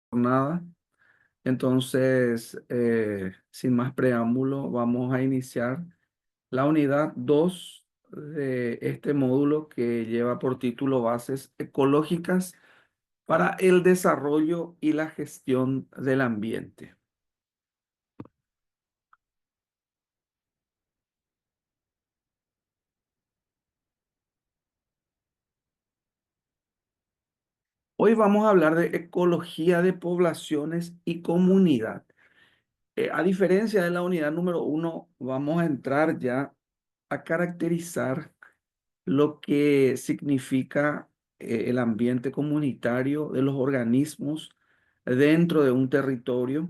Jornada. Entonces, sin más preámbulo, vamos a iniciar la unidad 2 de este módulo que lleva por título Bases ecológicas para el desarrollo y la gestión del ambiente. Hoy vamos a hablar de ecología de poblaciones y comunidad. A diferencia de la unidad número 1, vamos a entrar ya a caracterizar lo que significa el ambiente comunitario de los organismos dentro de un territorio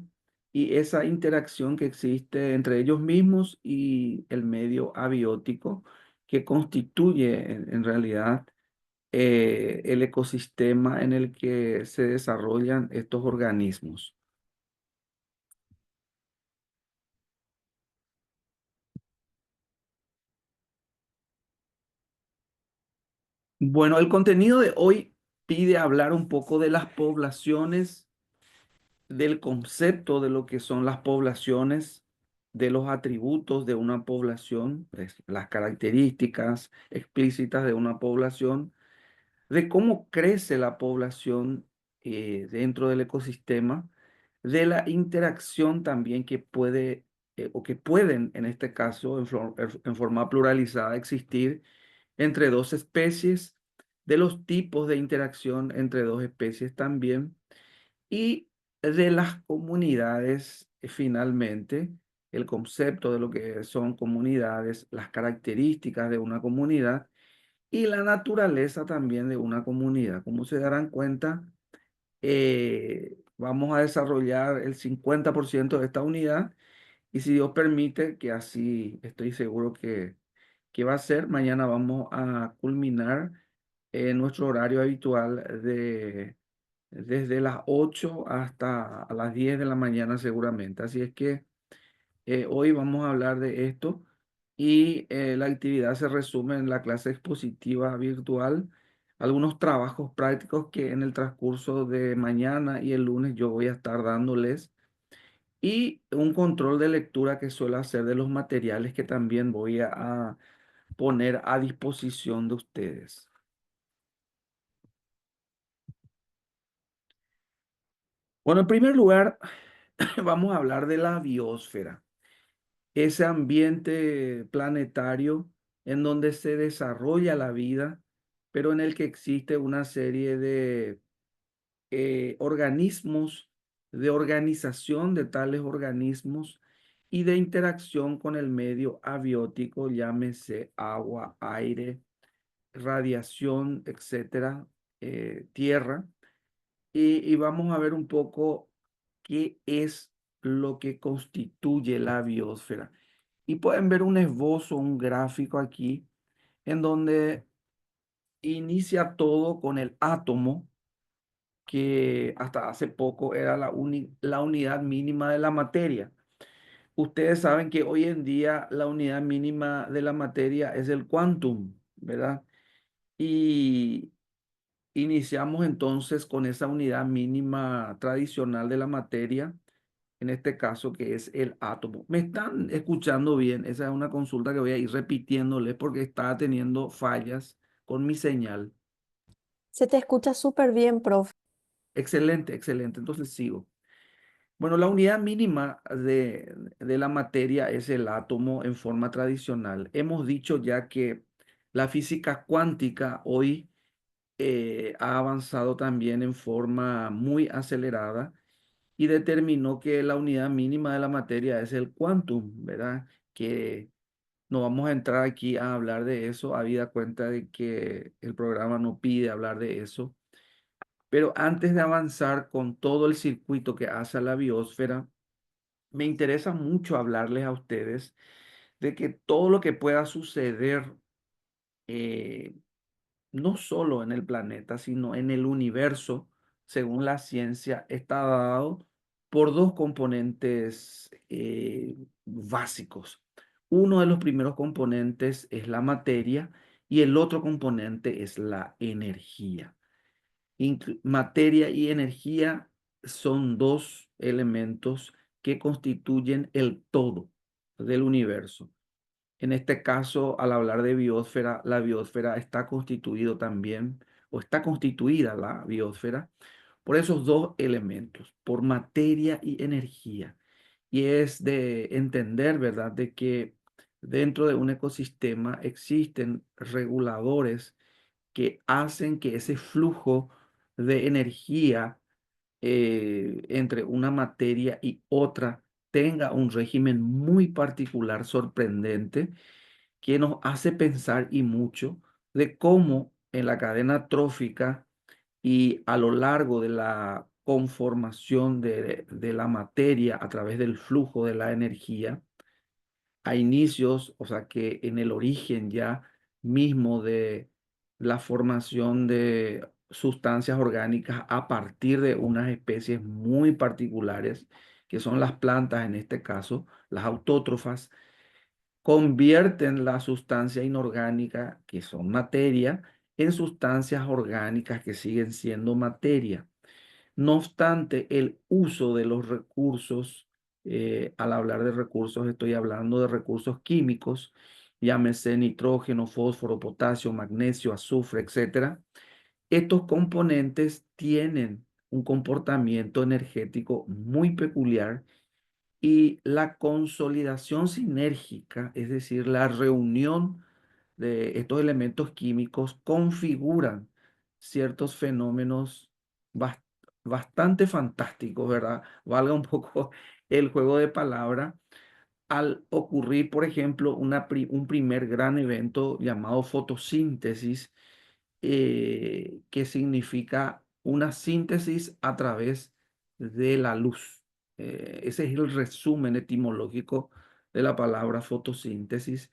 y esa interacción que existe entre ellos mismos y el medio abiótico que constituye en realidad el ecosistema en el que se desarrollan estos organismos. Bueno, el contenido de hoy pide hablar un poco de las poblaciones, del concepto de lo que son las poblaciones, de los atributos de una población, las características explícitas de una población, de cómo crece la población dentro del ecosistema, de la interacción también que puede o que pueden, en este caso, en forma pluralizada, existir entre dos especies, de los tipos de interacción entre dos especies también y de las comunidades, finalmente, el concepto de lo que son comunidades, las características de una comunidad y la naturaleza también de una comunidad. Como se darán cuenta, vamos a desarrollar el 50% de esta unidad y si Dios permite, que así estoy seguro que va a ser, mañana vamos a culminar nuestro horario habitual desde las 8 hasta a las 10 de la mañana seguramente. Así es que hoy vamos a hablar de esto y la actividad se resume en la clase expositiva virtual, algunos trabajos prácticos que en el transcurso de mañana y el lunes yo voy a estar dándoles y un control de lectura que suelo hacer de los materiales que también voy a poner a disposición de ustedes. Bueno, en primer lugar, vamos a hablar de la biosfera, ese ambiente planetario en donde se desarrolla la vida, pero en el que existe una serie de organismos, de organización de tales organismos y de interacción con el medio abiótico, llámese agua, aire, radiación, etcétera, tierra. Y vamos a ver un poco qué es lo que constituye la biosfera. Y pueden ver un esbozo, un gráfico aquí, en donde inicia todo con el átomo, que hasta hace poco era la unidad mínima de la materia. Ustedes saben que hoy en día la unidad mínima de la materia es el quantum, ¿verdad? Y iniciamos entonces con esa unidad mínima tradicional de la materia, en este caso que es el átomo. ¿Me están escuchando bien? Esa es una consulta que voy a ir repitiéndoles porque está teniendo fallas con mi señal. Se te escucha súper bien, profe. Excelente, excelente. Entonces sigo. Bueno, la unidad mínima de la materia es el átomo en forma tradicional. Hemos dicho ya que la física cuántica hoy ha avanzado también en forma muy acelerada y determinó que la unidad mínima de la materia es el quantum, ¿verdad? Que no vamos a entrar aquí a hablar de eso, habida cuenta de que el programa no pide hablar de eso. Pero antes de avanzar con todo el circuito que hace a la biosfera, me interesa mucho hablarles a ustedes de que todo lo que pueda suceder, eh, no solo en el planeta, sino en el universo, según la ciencia, está dado por dos componentes básicos. Uno de los primeros componentes es la materia y el otro componente es la energía. Materia y energía son dos elementos que constituyen el todo del universo. En este caso, al hablar de biosfera, la biosfera está constituido también, o está constituida la biosfera, por esos dos elementos, por materia y energía. Y es de entender, ¿verdad?, de que dentro de un ecosistema existen reguladores que hacen que ese flujo de energía entre una materia y otra tenga un régimen muy particular, sorprendente, que nos hace pensar y mucho de cómo en la cadena trófica y a lo largo de la conformación de la materia a través del flujo de la energía, a inicios, o sea que en el origen ya mismo de la formación de sustancias orgánicas a partir de unas especies muy particulares, que son las plantas en este caso, las autótrofas, convierten la sustancia inorgánica, que son materia, en sustancias orgánicas que siguen siendo materia. No obstante, el uso de los recursos, al hablar de recursos, estoy hablando de recursos químicos, llámese nitrógeno, fósforo, potasio, magnesio, azufre, etcétera. Estos componentes tienen un comportamiento energético muy peculiar y la consolidación sinérgica, es decir, la reunión de estos elementos químicos configuran ciertos fenómenos bas- bastante fantásticos, ¿verdad? Valga un poco el juego de palabra, al ocurrir, por ejemplo, un primer gran evento llamado fotosíntesis, que significa una síntesis a través de la luz. Ese es el resumen etimológico de la palabra fotosíntesis.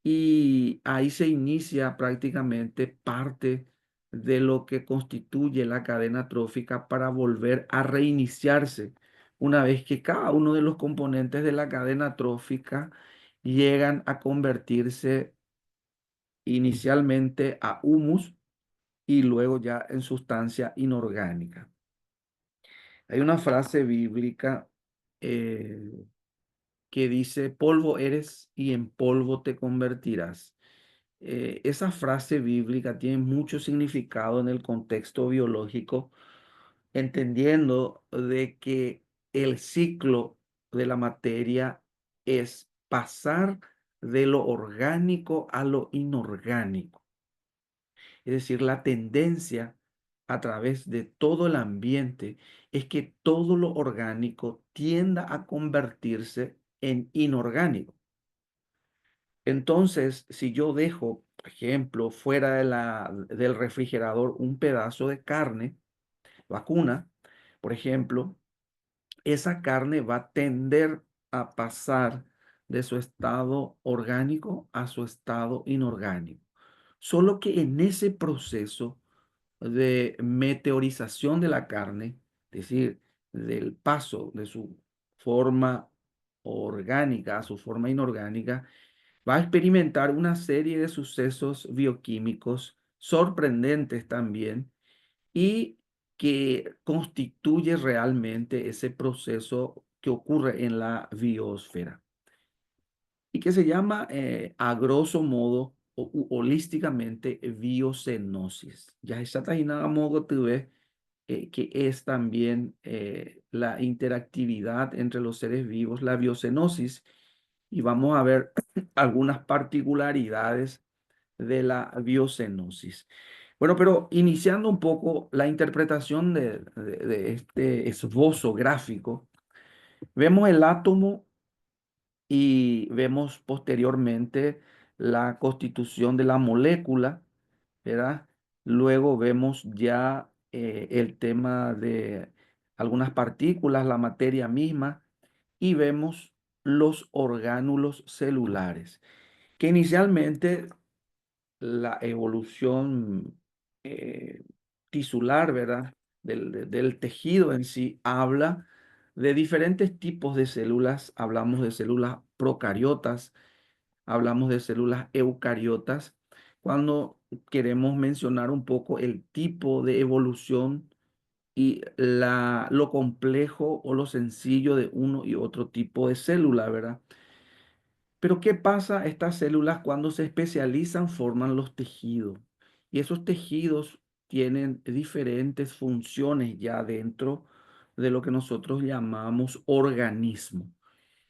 Y ahí se inicia prácticamente parte de lo que constituye la cadena trófica para volver a reiniciarse una vez que cada uno de los componentes de la cadena trófica llegan a convertirse inicialmente a humus y luego ya en sustancia inorgánica. Hay una frase bíblica eh, que dice, polvo eres y en polvo te convertirás. Esa frase bíblica tiene mucho significado en el contexto biológico, entendiendo de que el ciclo de la materia es pasar de lo orgánico a lo inorgánico. Es decir, la tendencia a través de todo el ambiente es que todo lo orgánico tienda a convertirse en inorgánico. Entonces, si yo dejo, por ejemplo, fuera del refrigerador un pedazo de carne vacuna, por ejemplo, esa carne va a tender a pasar de su estado orgánico a su estado inorgánico. Solo que en ese proceso de meteorización de la carne, es decir, del paso de su forma orgánica a su forma inorgánica, va a experimentar una serie de sucesos bioquímicos sorprendentes también y que constituye realmente ese proceso que ocurre en la biosfera y que se llama a grosso modo holísticamente biocenosis. Ya está nada modo tuve que es también la interactividad entre los seres vivos, la biocenosis, y vamos a ver algunas particularidades de la biocenosis. Bueno, pero iniciando un poco la interpretación de este esbozo gráfico, vemos el átomo y vemos posteriormente la constitución de la molécula, ¿verdad? Luego vemos ya el tema de algunas partículas, la materia misma, y vemos los orgánulos celulares, que inicialmente la evolución eh, tisular, ¿verdad? Del tejido en sí habla de diferentes tipos de células. Hablamos de células procariotas, hablamos de células eucariotas. Cuando queremos mencionar un poco el tipo de evolución y lo complejo o lo sencillo de uno y otro tipo de célula, ¿verdad? Pero ¿qué pasa? Estas células cuando se especializan forman los tejidos y esos tejidos tienen diferentes funciones ya dentro de lo que nosotros llamamos organismo.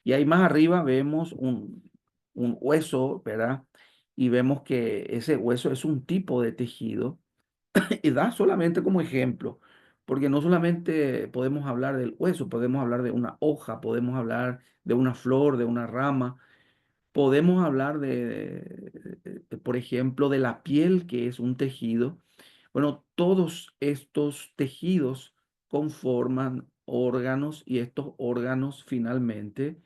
Y ahí más arriba vemos un hueso, ¿verdad? Y vemos que ese hueso es un tipo de tejido y da solamente como ejemplo, porque no solamente podemos hablar del hueso, podemos hablar de una hoja, podemos hablar de una flor, de una rama. Podemos hablar por ejemplo, de la piel, que es un tejido. Bueno, todos estos tejidos conforman órganos y estos órganos finalmente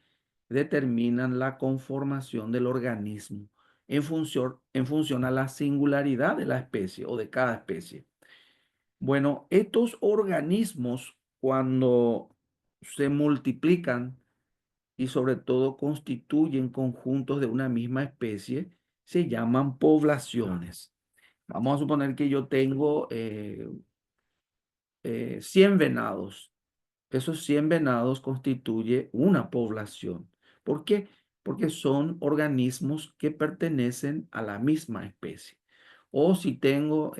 determinan la conformación del organismo en función a la singularidad de la especie o de cada especie. Bueno, estos organismos cuando se multiplican, y sobre todo constituyen conjuntos de una misma especie, se llaman poblaciones. Vamos a suponer que yo tengo 100 venados. Esos 100 venados constituye una población. ¿Por qué? Porque son organismos que pertenecen a la misma especie. O si tengo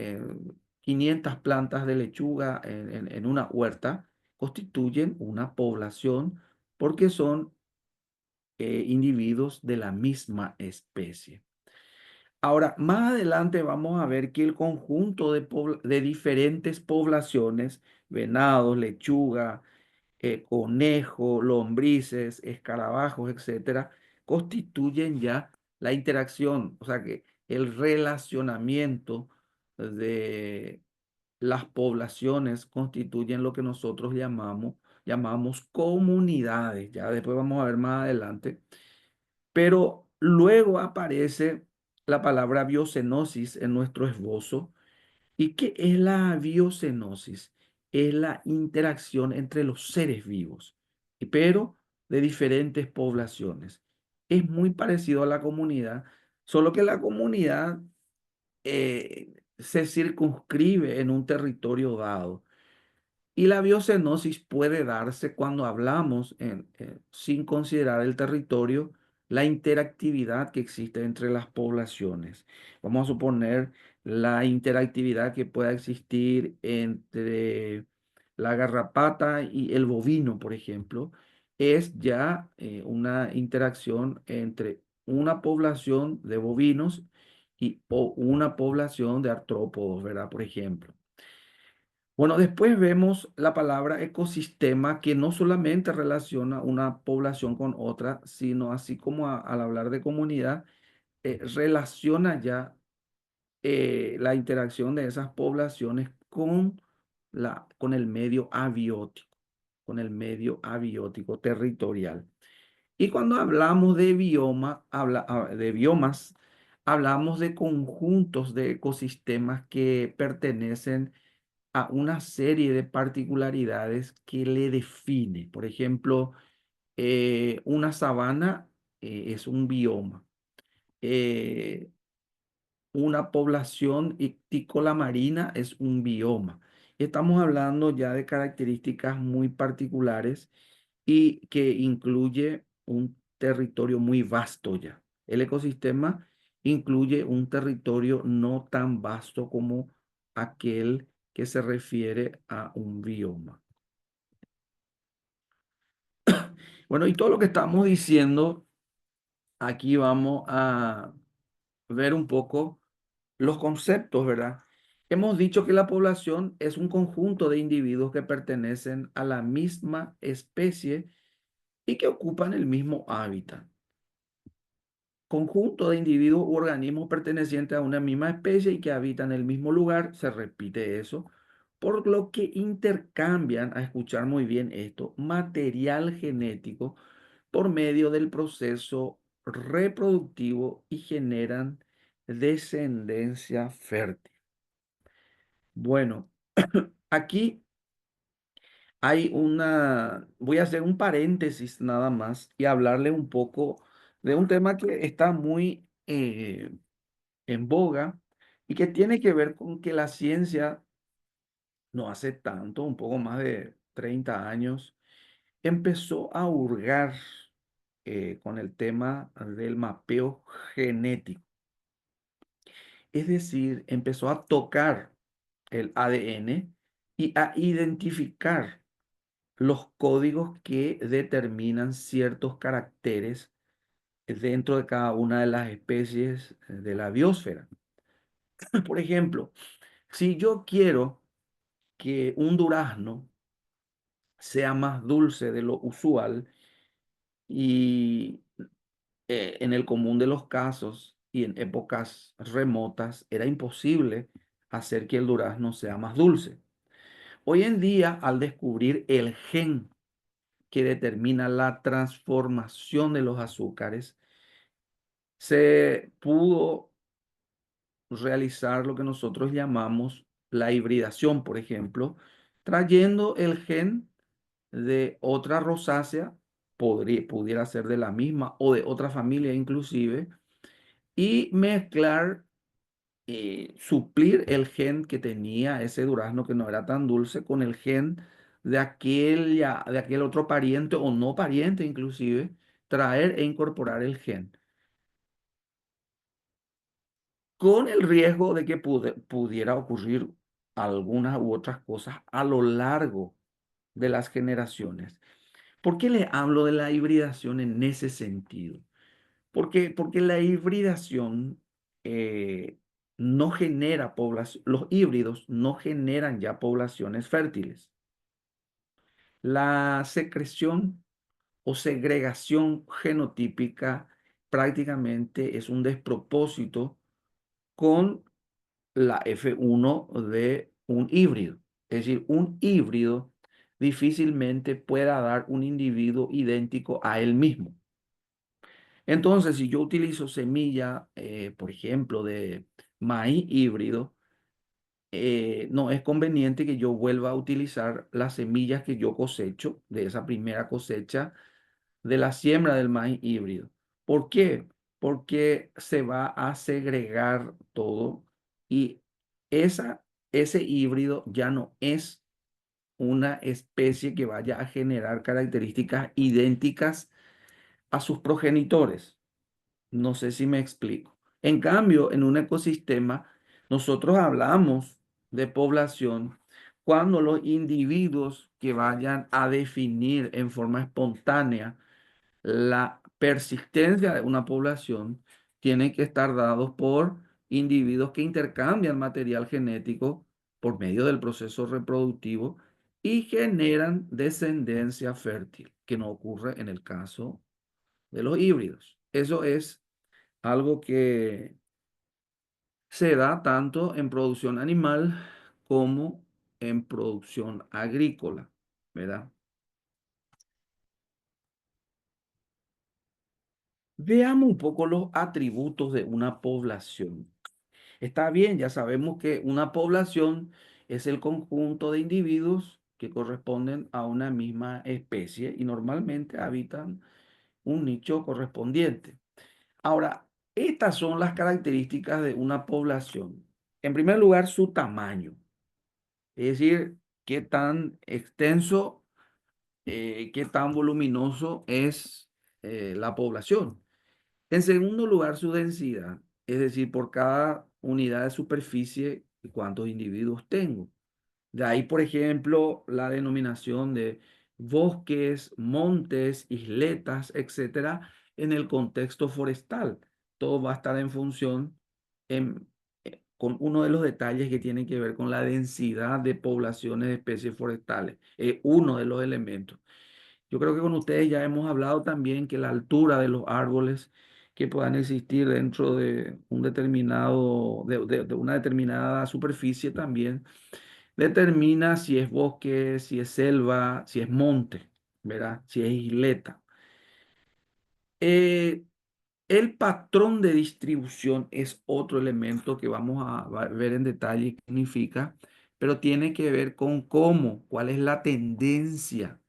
500 plantas de lechuga en una huerta, constituyen una población porque son individuos de la misma especie. Ahora, más adelante vamos a ver que el conjunto de diferentes poblaciones, venados, lechuga, conejo, lombrices, escarabajos, etcétera, constituyen ya la interacción, o sea que el relacionamiento de las poblaciones constituyen lo que nosotros llamamos comunidades. Ya después vamos a ver más adelante. Pero luego aparece la palabra biocenosis en nuestro esbozo. ¿Y qué es la biocenosis? Es la interacción entre los seres vivos, pero de diferentes poblaciones. Es muy parecido a la comunidad, solo que la comunidad se circunscribe en un territorio dado. Y la biocenosis puede darse cuando hablamos, sin considerar el territorio, la interactividad que existe entre las poblaciones. Vamos a suponer la interactividad que pueda existir entre la garrapata y el bovino, por ejemplo, es ya una interacción entre una población de bovinos o una población de artrópodos, ¿verdad? Por ejemplo. Bueno, después vemos la palabra ecosistema que no solamente relaciona una población con otra, sino así como al hablar de comunidad, relaciona ya la interacción de esas poblaciones con el medio abiótico, con el medio abiótico territorial. Y cuando hablamos de de biomas, hablamos de conjuntos de ecosistemas que pertenecen a una serie de particularidades que le define. Por ejemplo, una sabana es un bioma. Eh, una población ictícola marina es un bioma. Estamos hablando ya de características muy particulares y que incluye un territorio muy vasto ya. El ecosistema incluye un territorio no tan vasto como aquel que se refiere a un bioma. Bueno, y todo lo que estamos diciendo, aquí vamos a ver un poco los conceptos, ¿verdad? Hemos dicho que la población es un conjunto de individuos que pertenecen a la misma especie y que ocupan el mismo hábitat. Conjunto de individuos u organismos pertenecientes a una misma especie y que habitan el mismo lugar, se repite eso, por lo que intercambian, a escuchar muy bien esto, material genético por medio del proceso reproductivo y generan descendencia fértil. Bueno, aquí voy a hacer un paréntesis nada más y hablarle un poco de un tema que está muy en boga y que tiene que ver con que la ciencia no hace tanto, un poco más de 30 años, empezó a hurgar con el tema del mapeo genético. Es decir, empezó a tocar el ADN y a identificar los códigos que determinan ciertos caracteres dentro de cada una de las especies de la biosfera. Por ejemplo, si yo quiero que un durazno sea más dulce de lo usual y en el común de los casos y en épocas remotas era imposible hacer que el durazno sea más dulce. Hoy en día, al descubrir el gen que determina la transformación de los azúcares, se pudo realizar lo que nosotros llamamos la hibridación, por ejemplo, trayendo el gen de otra rosácea, pudiera ser de la misma o de otra familia inclusive, y mezclar, suplir el gen que tenía ese durazno que no era tan dulce con el gen de aquel otro pariente o no pariente inclusive, traer e incorporar el gen, con el riesgo de que pudiera ocurrir algunas u otras cosas a lo largo de las generaciones. ¿Por qué le hablo de la hibridación en ese sentido? Porque la hibridación no genera población, los híbridos no generan ya poblaciones fértiles. La secreción o segregación genotípica prácticamente es un despropósito con la F1 de un híbrido. Es decir, un híbrido difícilmente pueda dar un individuo idéntico a él mismo. Entonces, si yo utilizo semilla, por ejemplo, de maíz híbrido, no es conveniente que yo vuelva a utilizar las semillas que yo cosecho de esa primera cosecha de la siembra del maíz híbrido. ¿Por qué? Porque se va a segregar todo y esa, ese híbrido ya no es una especie que vaya a generar características idénticas a sus progenitores. No sé si me explico. En cambio, en un ecosistema, nosotros hablamos de población cuando los individuos que vayan a definir en forma espontánea la persistencia de una población tienen que estar dados por individuos que intercambian material genético por medio del proceso reproductivo y generan descendencia fértil, que no ocurre en el caso de los híbridos. Eso es algo que se da tanto en producción animal como en producción agrícola, ¿verdad? Veamos un poco los atributos de una población. Está bien, ya sabemos que una población es el conjunto de individuos que corresponden a una misma especie y normalmente habitan un nicho correspondiente. Ahora, estas son las características de una población. En primer lugar, su tamaño, es decir, qué tan extenso, qué tan voluminoso es la población. En segundo lugar, su densidad, es decir, por cada unidad de superficie, cuántos individuos tengo. De ahí, por ejemplo, la denominación de bosques, montes, isletas, etcétera, en el contexto forestal. Todo va a estar en función con uno de los detalles que tiene que ver con la densidad de poblaciones de especies forestales. Es uno de los elementos. Yo creo que con ustedes ya hemos hablado también que la altura de los árboles que puedan existir dentro de un determinado, de una determinada superficie también determina si es bosque, si es selva, si es monte, ¿verdad? Si es isleta. Eh, el patrón de distribución es otro elemento que vamos a ver en detalle qué significa, pero tiene que ver con cómo, cuál es la tendencia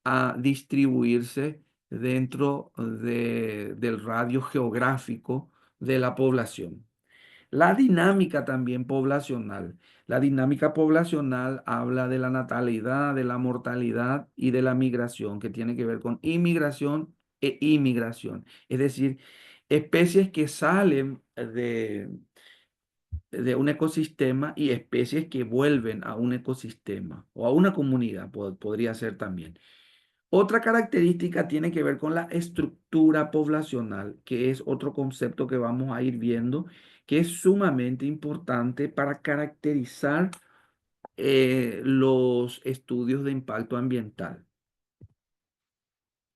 a distribuirse dentro del radio geográfico de la población. La dinámica también poblacional. La dinámica poblacional habla de la natalidad, de la mortalidad y de la migración, que tiene que ver con inmigración e inmigración. Es decir, especies que salen de un ecosistema y especies que vuelven a un ecosistema o a una comunidad, podría ser también. Otra característica tiene que ver con la estructura poblacional, que es otro concepto que vamos a ir viendo, que es sumamente importante para caracterizar los estudios de impacto ambiental.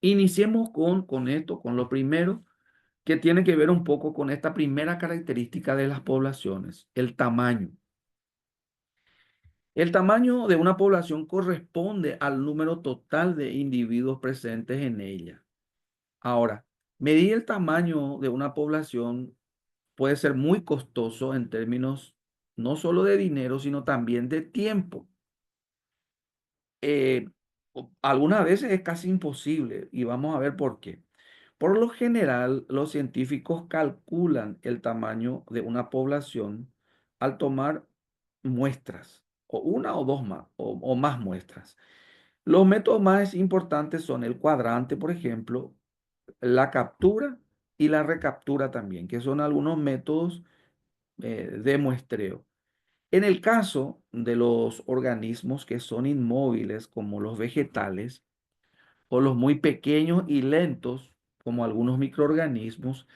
Iniciemos con esto, con lo primero, que tiene que ver un poco con esta primera característica de las poblaciones, el tamaño. El tamaño de una población corresponde al número total de individuos presentes en ella. Ahora, medir el tamaño de una población puede ser muy costoso en términos no solo de dinero, sino también de tiempo. Eh, Algunas veces es casi imposible y vamos a ver por qué. Por lo general, los científicos calculan el tamaño de una población al tomar muestras, o una o dos más, o más muestras. Los métodos más importantes son el cuadrante, por ejemplo, la captura y la recaptura también, que son algunos métodos de muestreo. En el caso de los organismos que son inmóviles, como los vegetales, o los muy pequeños y lentos, como algunos microorganismos,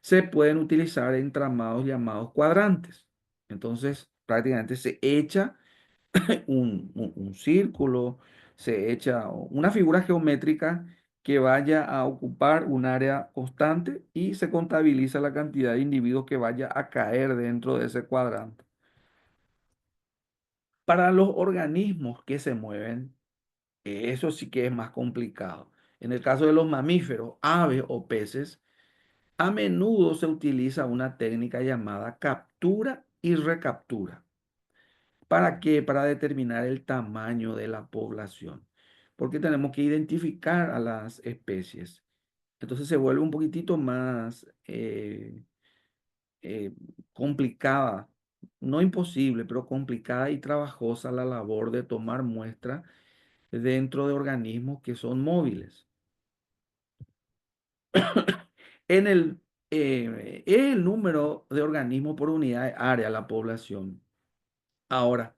se pueden utilizar entramados llamados cuadrantes. Entonces, prácticamente se echa un círculo, se echa una figura geométrica que vaya a ocupar un área constante y se contabiliza la cantidad de individuos que vaya a caer dentro de ese cuadrante. Para los organismos que se mueven, eso sí que es más complicado. En el caso de los mamíferos, aves o peces, a menudo se utiliza una técnica llamada captura y recaptura. ¿Para qué? Para determinar el tamaño de la población. Porque tenemos que identificar a las especies. Entonces se vuelve un poquitito más eh, complicada, no imposible, pero complicada y trabajosa la labor de tomar muestras dentro de organismos que son móviles. En el número de organismos por unidad de área, la población. Ahora,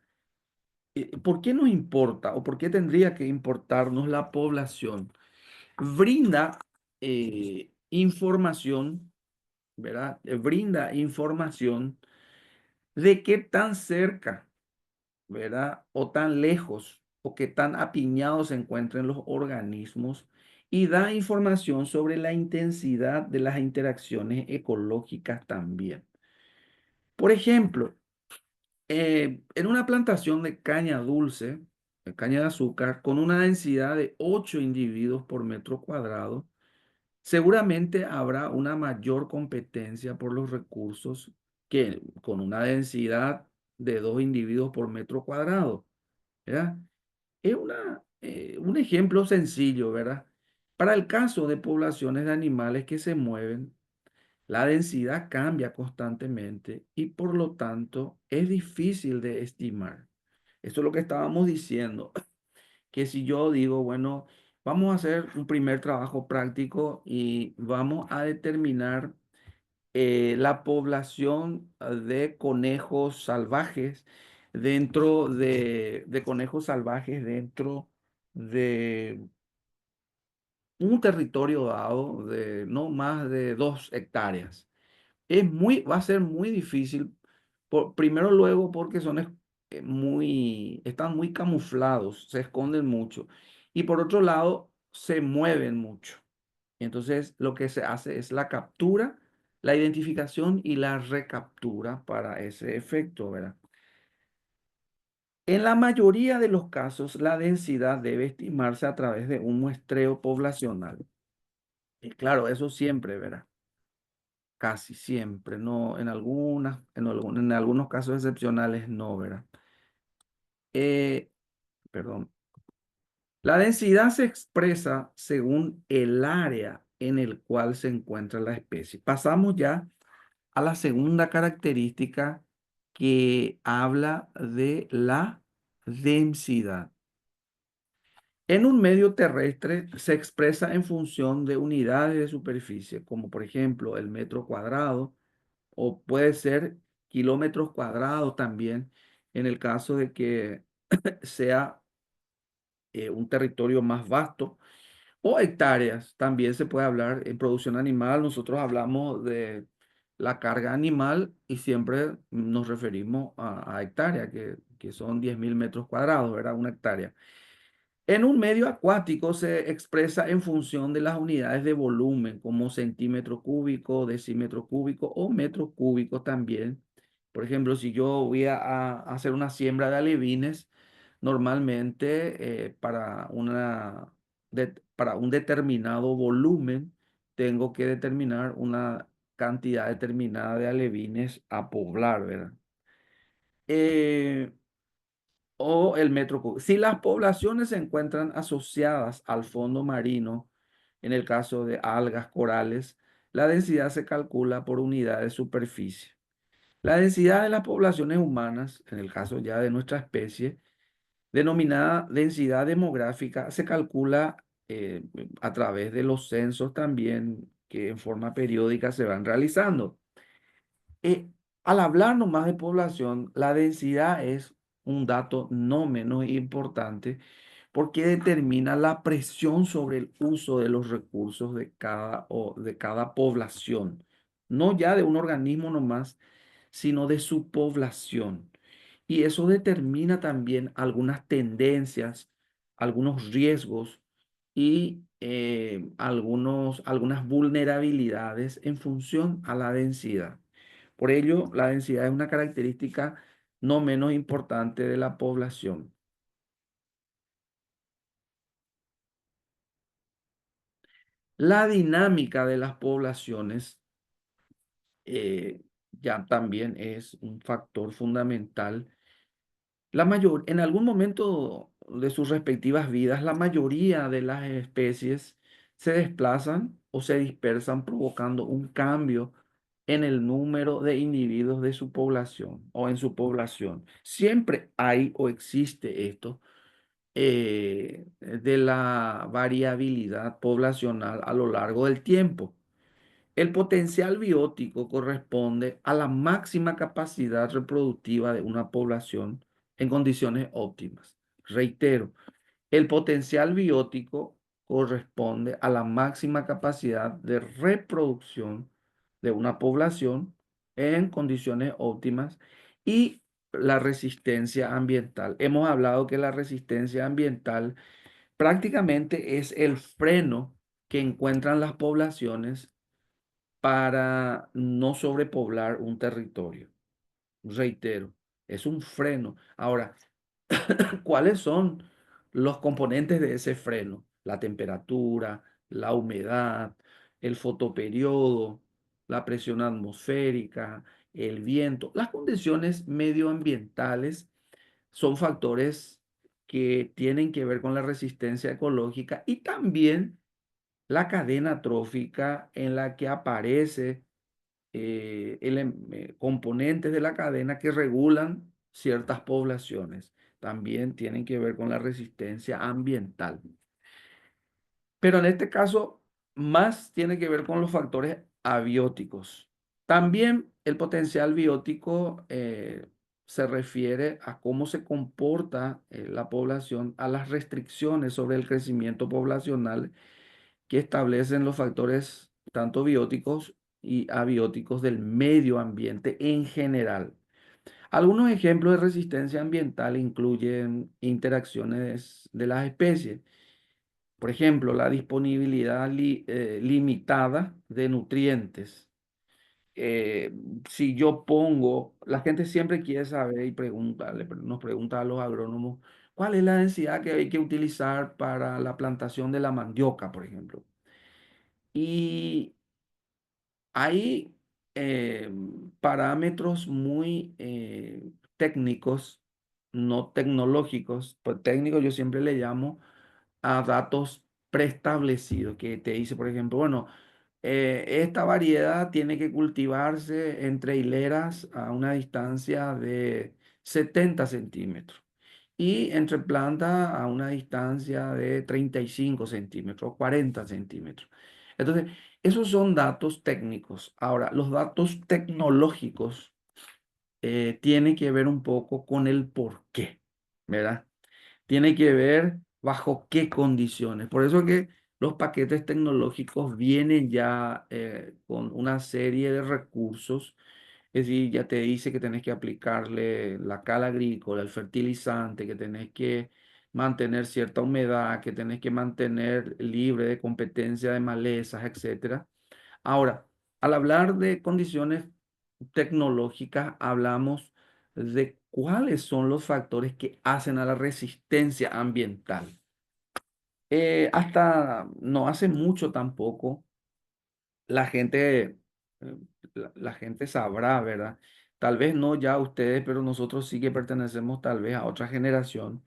¿por qué nos importa o por qué tendría que importarnos la población? Brinda información, ¿verdad? Brinda información de qué tan cerca, ¿verdad? O tan lejos o qué tan apiñados se encuentran los organismos y da información sobre la intensidad de las interacciones ecológicas también. Por ejemplo, en una plantación de caña dulce, de caña de azúcar, con una densidad de 8 individuos por metro cuadrado, seguramente habrá una mayor competencia por los recursos que con una densidad de 2 individuos por metro cuadrado, ¿verdad? Es un ejemplo sencillo, ¿verdad? Para el caso de poblaciones de animales que se mueven, la densidad cambia constantemente y por lo tanto es difícil de estimar. Esto es lo que estábamos diciendo, que si yo digo, bueno, vamos a hacer un primer trabajo práctico y vamos a determinar la población de conejos salvajes de conejos salvajes dentro de un territorio dado de no más de 2 hectáreas. Va a ser muy difícil, primero luego porque están muy camuflados, se esconden mucho. Y por otro lado, se mueven mucho. Entonces, lo que se hace es la captura, la identificación y la recaptura para ese efecto, ¿verdad? En la mayoría de los casos, la densidad debe estimarse a través de un muestreo poblacional. Y claro, eso siempre, ¿verdad? Casi siempre, no, en algunos casos excepcionales no, ¿verdad? Eh, Perdón. La densidad se expresa según el área en el cual se encuentra la especie. Pasamos ya a la segunda característica que habla de la densidad. En un medio terrestre se expresa en función de unidades de superficie, como por ejemplo el metro cuadrado, o puede ser kilómetros cuadrados también, en el caso de que sea un territorio más vasto, o hectáreas. También se puede hablar en producción animal. Nosotros hablamos de la carga animal y siempre nos referimos a hectárea, que son 10.000 metros cuadrados, ¿verdad? Una hectárea. En un medio acuático se expresa en función de las unidades de volumen, como centímetro cúbico, decímetro cúbico o metro cúbico también. Por ejemplo, si yo voy a hacer una siembra de alevines, normalmente para un determinado volumen, tengo que determinar una cantidad determinada de alevines a poblar, ¿verdad? Eh, o el metro cúbico. Si las poblaciones se encuentran asociadas al fondo marino, en el caso de algas, corales, la densidad se calcula por unidad de superficie. La densidad de las poblaciones humanas, en el caso ya de nuestra especie, denominada densidad demográfica, se calcula a través de los censos también que en forma periódica se van realizando. Eh, Al hablar nomás de población, la densidad es un dato no menos importante porque determina la presión sobre el uso de los recursos de cada población, no ya de un organismo nomás, sino de su población. Y eso determina también algunas tendencias, algunos riesgos y algunas vulnerabilidades en función a la densidad. Por ello, la densidad es una característica no menos importante de la población. La dinámica de las poblaciones ya también es un factor fundamental. En algún momento de sus respectivas vidas, la mayoría de las especies se desplazan o se dispersan provocando un cambio en el número de individuos de su población o en su población. Siempre hay o existe esto de la variabilidad poblacional a lo largo del tiempo. El potencial biótico corresponde a la máxima capacidad reproductiva de una población en condiciones óptimas. Reitero, el potencial biótico corresponde a la máxima capacidad de reproducción de una población en condiciones óptimas y la resistencia ambiental. Hemos hablado que la resistencia ambiental prácticamente es el freno que encuentran las poblaciones para no sobrepoblar un territorio. Reitero, es un freno. Ahora, ¿cuáles son los componentes de ese freno? La temperatura, la humedad, el fotoperiodo, la presión atmosférica, el viento. Las condiciones medioambientales son factores que tienen que ver con la resistencia ecológica y también la cadena trófica en la que aparece componentes de la cadena que regulan ciertas poblaciones. También tienen que ver con la resistencia ambiental. Pero en este caso, más tiene que ver con los factores abióticos. También el potencial biótico se refiere a cómo se comporta la población a las restricciones sobre el crecimiento poblacional que establecen los factores tanto bióticos y abióticos del medio ambiente en general. Algunos ejemplos de resistencia ambiental incluyen interacciones de las especies. Por ejemplo, la disponibilidad limitada de nutrientes. Eh, si yo pongo, la gente siempre quiere saber y nos pregunta a los agrónomos, ¿cuál es la densidad que hay que utilizar para la plantación de la mandioca, por ejemplo? Y hay parámetros muy técnicos, no tecnológicos, pues técnicos yo siempre le llamo a datos preestablecidos, que te dice, por ejemplo, bueno, Esta variedad tiene que cultivarse entre hileras a una distancia de 70 centímetros y entre plantas a una distancia de 35 centímetros, 40 centímetros. Entonces, esos son datos técnicos. Ahora, los datos tecnológicos tienen que ver un poco con el por qué, ¿verdad? Tiene que ver bajo qué condiciones. Por eso que los paquetes tecnológicos vienen ya con una serie de recursos. Es decir, ya te dice que tenés que aplicarle la cal agrícola, el fertilizante, que tenés que mantener cierta humedad, que tenés que mantener libre de competencia de malezas, etcétera. Ahora, al hablar de condiciones tecnológicas, hablamos de cuáles son los factores que hacen a la resistencia ambiental. Hasta no hace mucho tampoco, la gente, la gente sabrá, ¿verdad? Tal vez no ya ustedes, pero nosotros sí que pertenecemos tal vez a otra generación.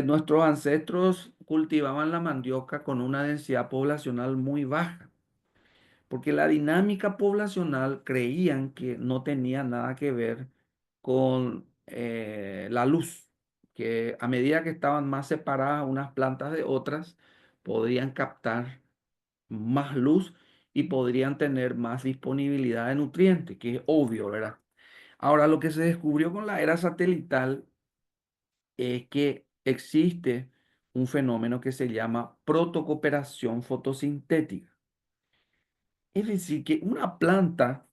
Nuestros ancestros cultivaban la mandioca con una densidad poblacional muy baja, porque la dinámica poblacional creían que no tenía nada que ver con la luz, que a medida que estaban más separadas unas plantas de otras, podrían captar más luz y podrían tener más disponibilidad de nutrientes, que es obvio, ¿verdad? Ahora, lo que se descubrió con la era satelital es que existe un fenómeno que se llama protocooperación fotosintética. Es decir, que una planta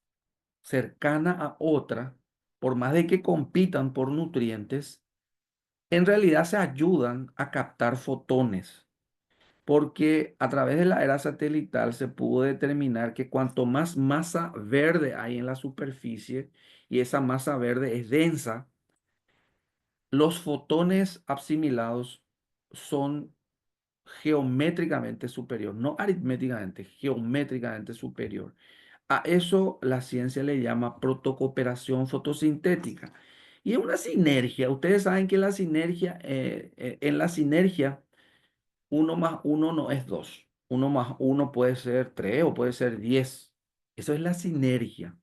cercana a otra, por más de que compitan por nutrientes, en realidad se ayudan a captar fotones, porque a través de la era satelital se pudo determinar que cuanto más masa verde hay en la superficie y esa masa verde es densa, los fotones asimilados son geométricamente superior, no aritméticamente, geométricamente superior. A eso la ciencia le llama protocooperación fotosintética. Y es una sinergia. Ustedes saben que la sinergia, en la sinergia, uno más uno no es dos. Uno más uno puede ser tres o puede ser 10. Eso es la sinergia.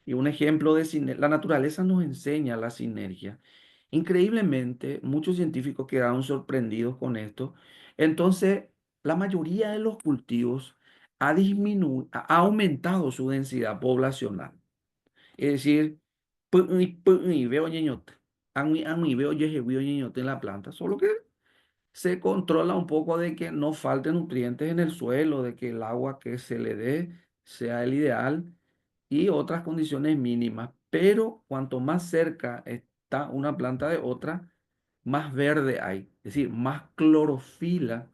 Y un ejemplo de la naturaleza nos enseña la sinergia. Increíblemente, muchos científicos quedaron sorprendidos con esto. Entonces, la mayoría de los cultivos ha aumentado su densidad poblacional. Es decir, veo ñeñote, veo ñeñote en la planta, solo que se controla un poco de que no falten nutrientes en el suelo, de que el agua que se le dé sea el ideal y otras condiciones mínimas. Pero cuanto más cerca está una planta de otra, más verde hay, es decir, más clorofila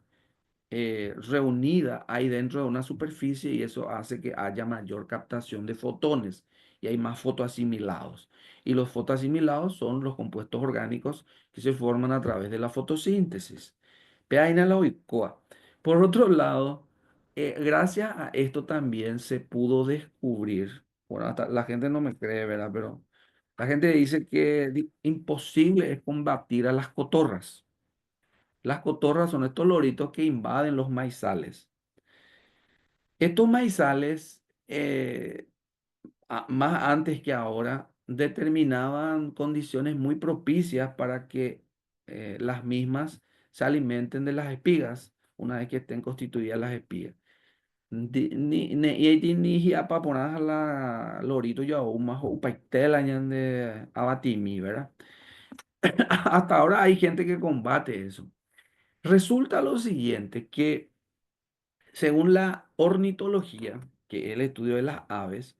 reunida ahí dentro de una superficie y eso hace que haya mayor captación de fotones y hay más fotoasimilados. Y los fotoasimilados son los compuestos orgánicos que se forman a través de la fotosíntesis. Peaina la oicoa. Por otro lado, gracias a esto también se pudo descubrir, bueno, hasta la gente no me cree, ¿verdad? Pero la gente dice que imposible es combatir a las cotorras. Las cotorras son estos loritos que invaden los maizales. Estos maizales, más antes que ahora, determinaban condiciones muy propicias para que las mismas se alimenten de las espigas, una vez que estén constituidas las espigas. Y ahí ni hiapa poner la lorito yo aún más upaitela de abatimi, ¿verdad? Hasta ahora hay gente que combate eso. Resulta lo siguiente, que según la ornitología, que es el estudio de las aves,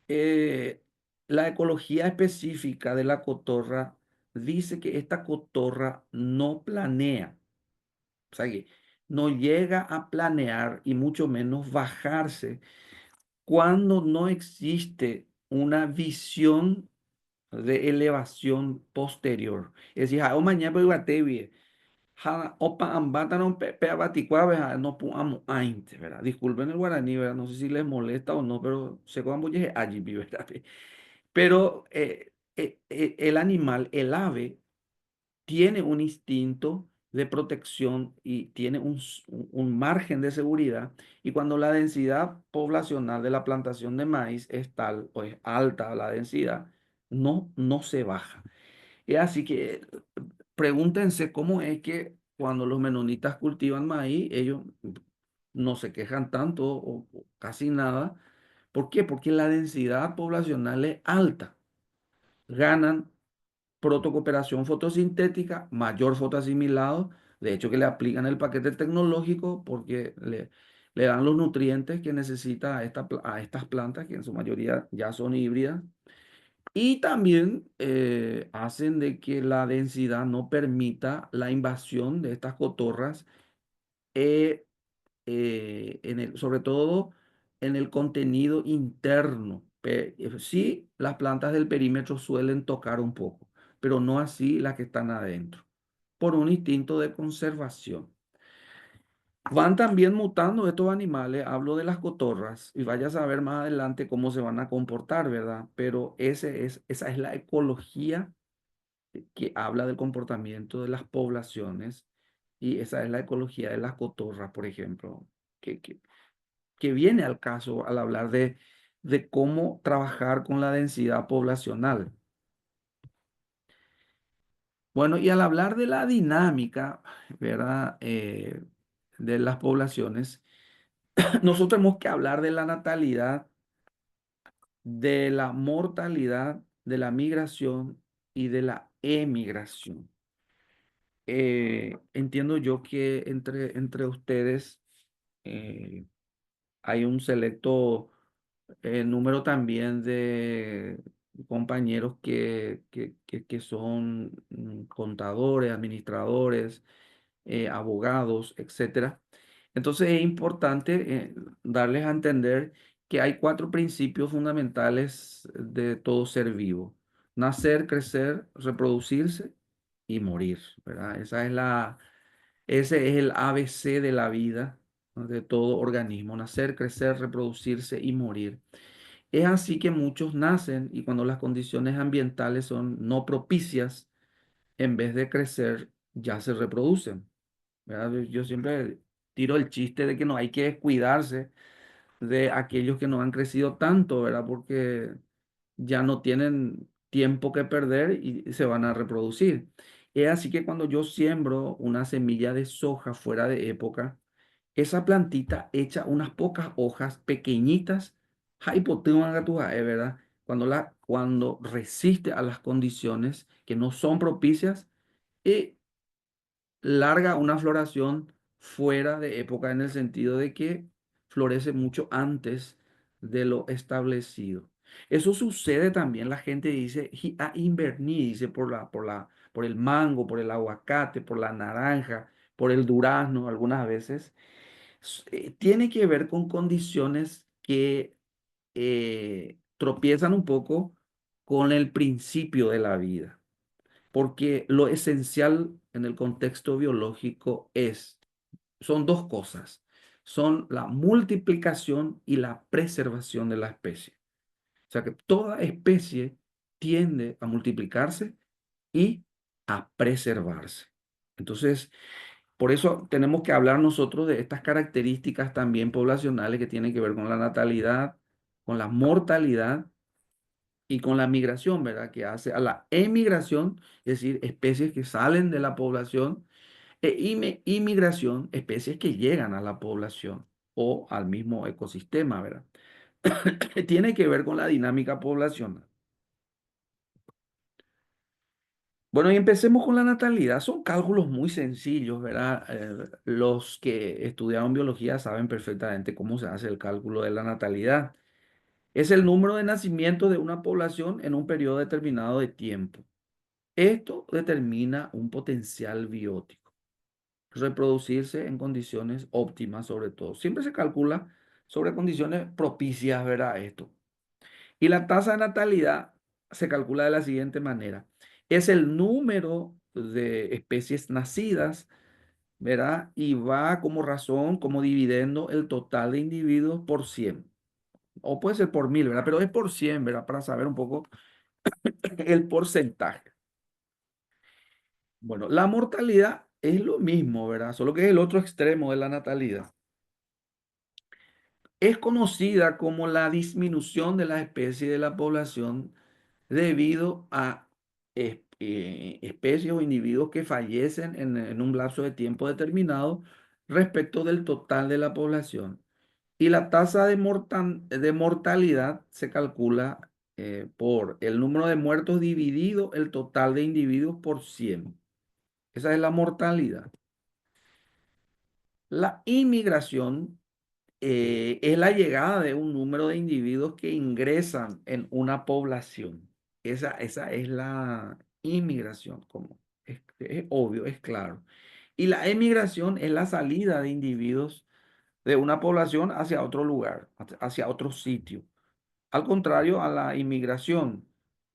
la ecología específica de la cotorra dice que esta cotorra no planea, o sea que no llega a planear y mucho menos bajarse cuando no existe una visión de elevación posterior. Es decir, mañana opa ambata no pepea baticuave no puamo ainte, ¿verdad? Disculpen el guaraní, ¿verdad? No sé si les molesta o no, pero se cuando allí, ¿verdad? Pero el animal, el ave, tiene un instinto de protección y tiene un margen de seguridad. Y cuando la densidad poblacional de la plantación de maíz es tal o es alta la densidad, no se baja. Y así que pregúntense cómo es que cuando los menonitas cultivan maíz, ellos no se quejan tanto o casi nada. ¿Por qué? Porque la densidad poblacional es alta. Ganan protocooperación fotosintética, mayor fotoasimilado, de hecho que le aplican el paquete tecnológico porque le dan los nutrientes que necesita a estas plantas, que en su mayoría ya son híbridas, y también hacen de que la densidad no permita la invasión de estas cotorras, eh, sobre todo en el contenido interno. Sí, las plantas del perímetro suelen tocar un poco, pero no así las que están adentro, por un instinto de conservación. Van también mutando estos animales, hablo de las cotorras, y vaya a saber más adelante cómo se van a comportar, ¿verdad? Pero esa es la ecología que habla del comportamiento de las poblaciones, y esa es la ecología de las cotorras, por ejemplo, que viene al caso al hablar de cómo trabajar con la densidad poblacional. Bueno, y al hablar de la dinámica, ¿verdad? De las poblaciones, nosotros tenemos que hablar de la natalidad, de la mortalidad, de la migración y de la emigración. Entiendo yo que entre ustedes eh, hay un selecto número también de compañeros que son contadores, administradores, abogados, etcétera. Entonces es importante darles a entender que hay cuatro principios fundamentales de todo ser vivo: nacer, crecer, reproducirse y morir, ¿verdad? Ese es el ABC de la vida, ¿no? De todo organismo: nacer, crecer, reproducirse y morir. Es así que muchos nacen y cuando las condiciones ambientales son no propicias, en vez de crecer, ya se reproducen, ¿verdad? Yo siempre tiro el chiste de que no hay que descuidarse de aquellos que no han crecido tanto, ¿verdad? Porque ya no tienen tiempo que perder y se van a reproducir. Es así que cuando yo siembro una semilla de soja fuera de época, esa plantita echa unas pocas hojas pequeñitas, ¿verdad? Cuando resiste a las condiciones que no son propicias, y larga una floración fuera de época en el sentido de que florece mucho antes de lo establecido. Eso sucede también, la gente dice, a inverní", dice por el mango, por el aguacate, por la naranja, por el durazno, algunas veces. Tiene que ver con condiciones que tropiezan un poco con el principio de la vida, porque lo esencial en el contexto biológico son dos cosas: son la multiplicación y la preservación de la especie. O sea que toda especie tiende a multiplicarse y a preservarse. Entonces, por eso tenemos que hablar nosotros de estas características también poblacionales que tienen que ver con la natalidad, con la mortalidad y con la migración, ¿verdad? Que hace a la emigración, es decir, especies que salen de la población, inmigración, especies que llegan a la población o al mismo ecosistema, ¿verdad? Tiene que ver con la dinámica poblacional. Bueno, y empecemos con la natalidad. Son cálculos muy sencillos, ¿verdad? Los que estudiaron biología saben perfectamente cómo se hace el cálculo de la natalidad. Es el número de nacimientos de una población en un periodo determinado de tiempo. Esto determina un potencial biótico. Reproducirse en condiciones óptimas, sobre todo. Siempre se calcula sobre condiciones propicias, ¿verdad? Esto. Y la tasa de natalidad se calcula de la siguiente manera: es el número de especies nacidas, ¿verdad? Y va como razón, como dividendo el total de individuos por 100. O puede ser por 1000, ¿verdad? Pero es por 100, ¿verdad? Para saber un poco el porcentaje. Bueno, la mortalidad es lo mismo, ¿verdad? Solo que es el otro extremo de la natalidad. Es conocida como la disminución de las especies de la población debido a especies o individuos que fallecen en un lapso de tiempo determinado respecto del total de la población. Y la tasa de mortalidad se calcula por el número de muertos dividido el total de individuos por 100. Esa es la mortalidad. La inmigración es la llegada de un número de individuos que ingresan en una población. Esa es la inmigración, como es obvio, es claro. Y la emigración es la salida de individuos de una población hacia otro lugar, hacia otro sitio. Al contrario a la inmigración,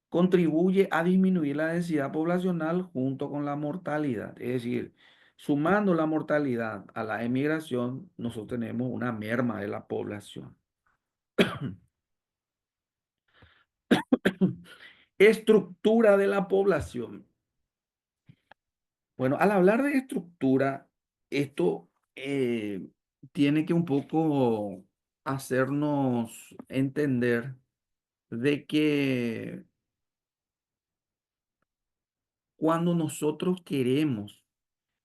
contribuye a disminuir la densidad poblacional junto con la mortalidad. Es decir, sumando la mortalidad a la emigración, nosotros tenemos una merma de la población. Estructura de la población. Bueno, al hablar de estructura, esto tiene que un poco hacernos entender de que cuando nosotros queremos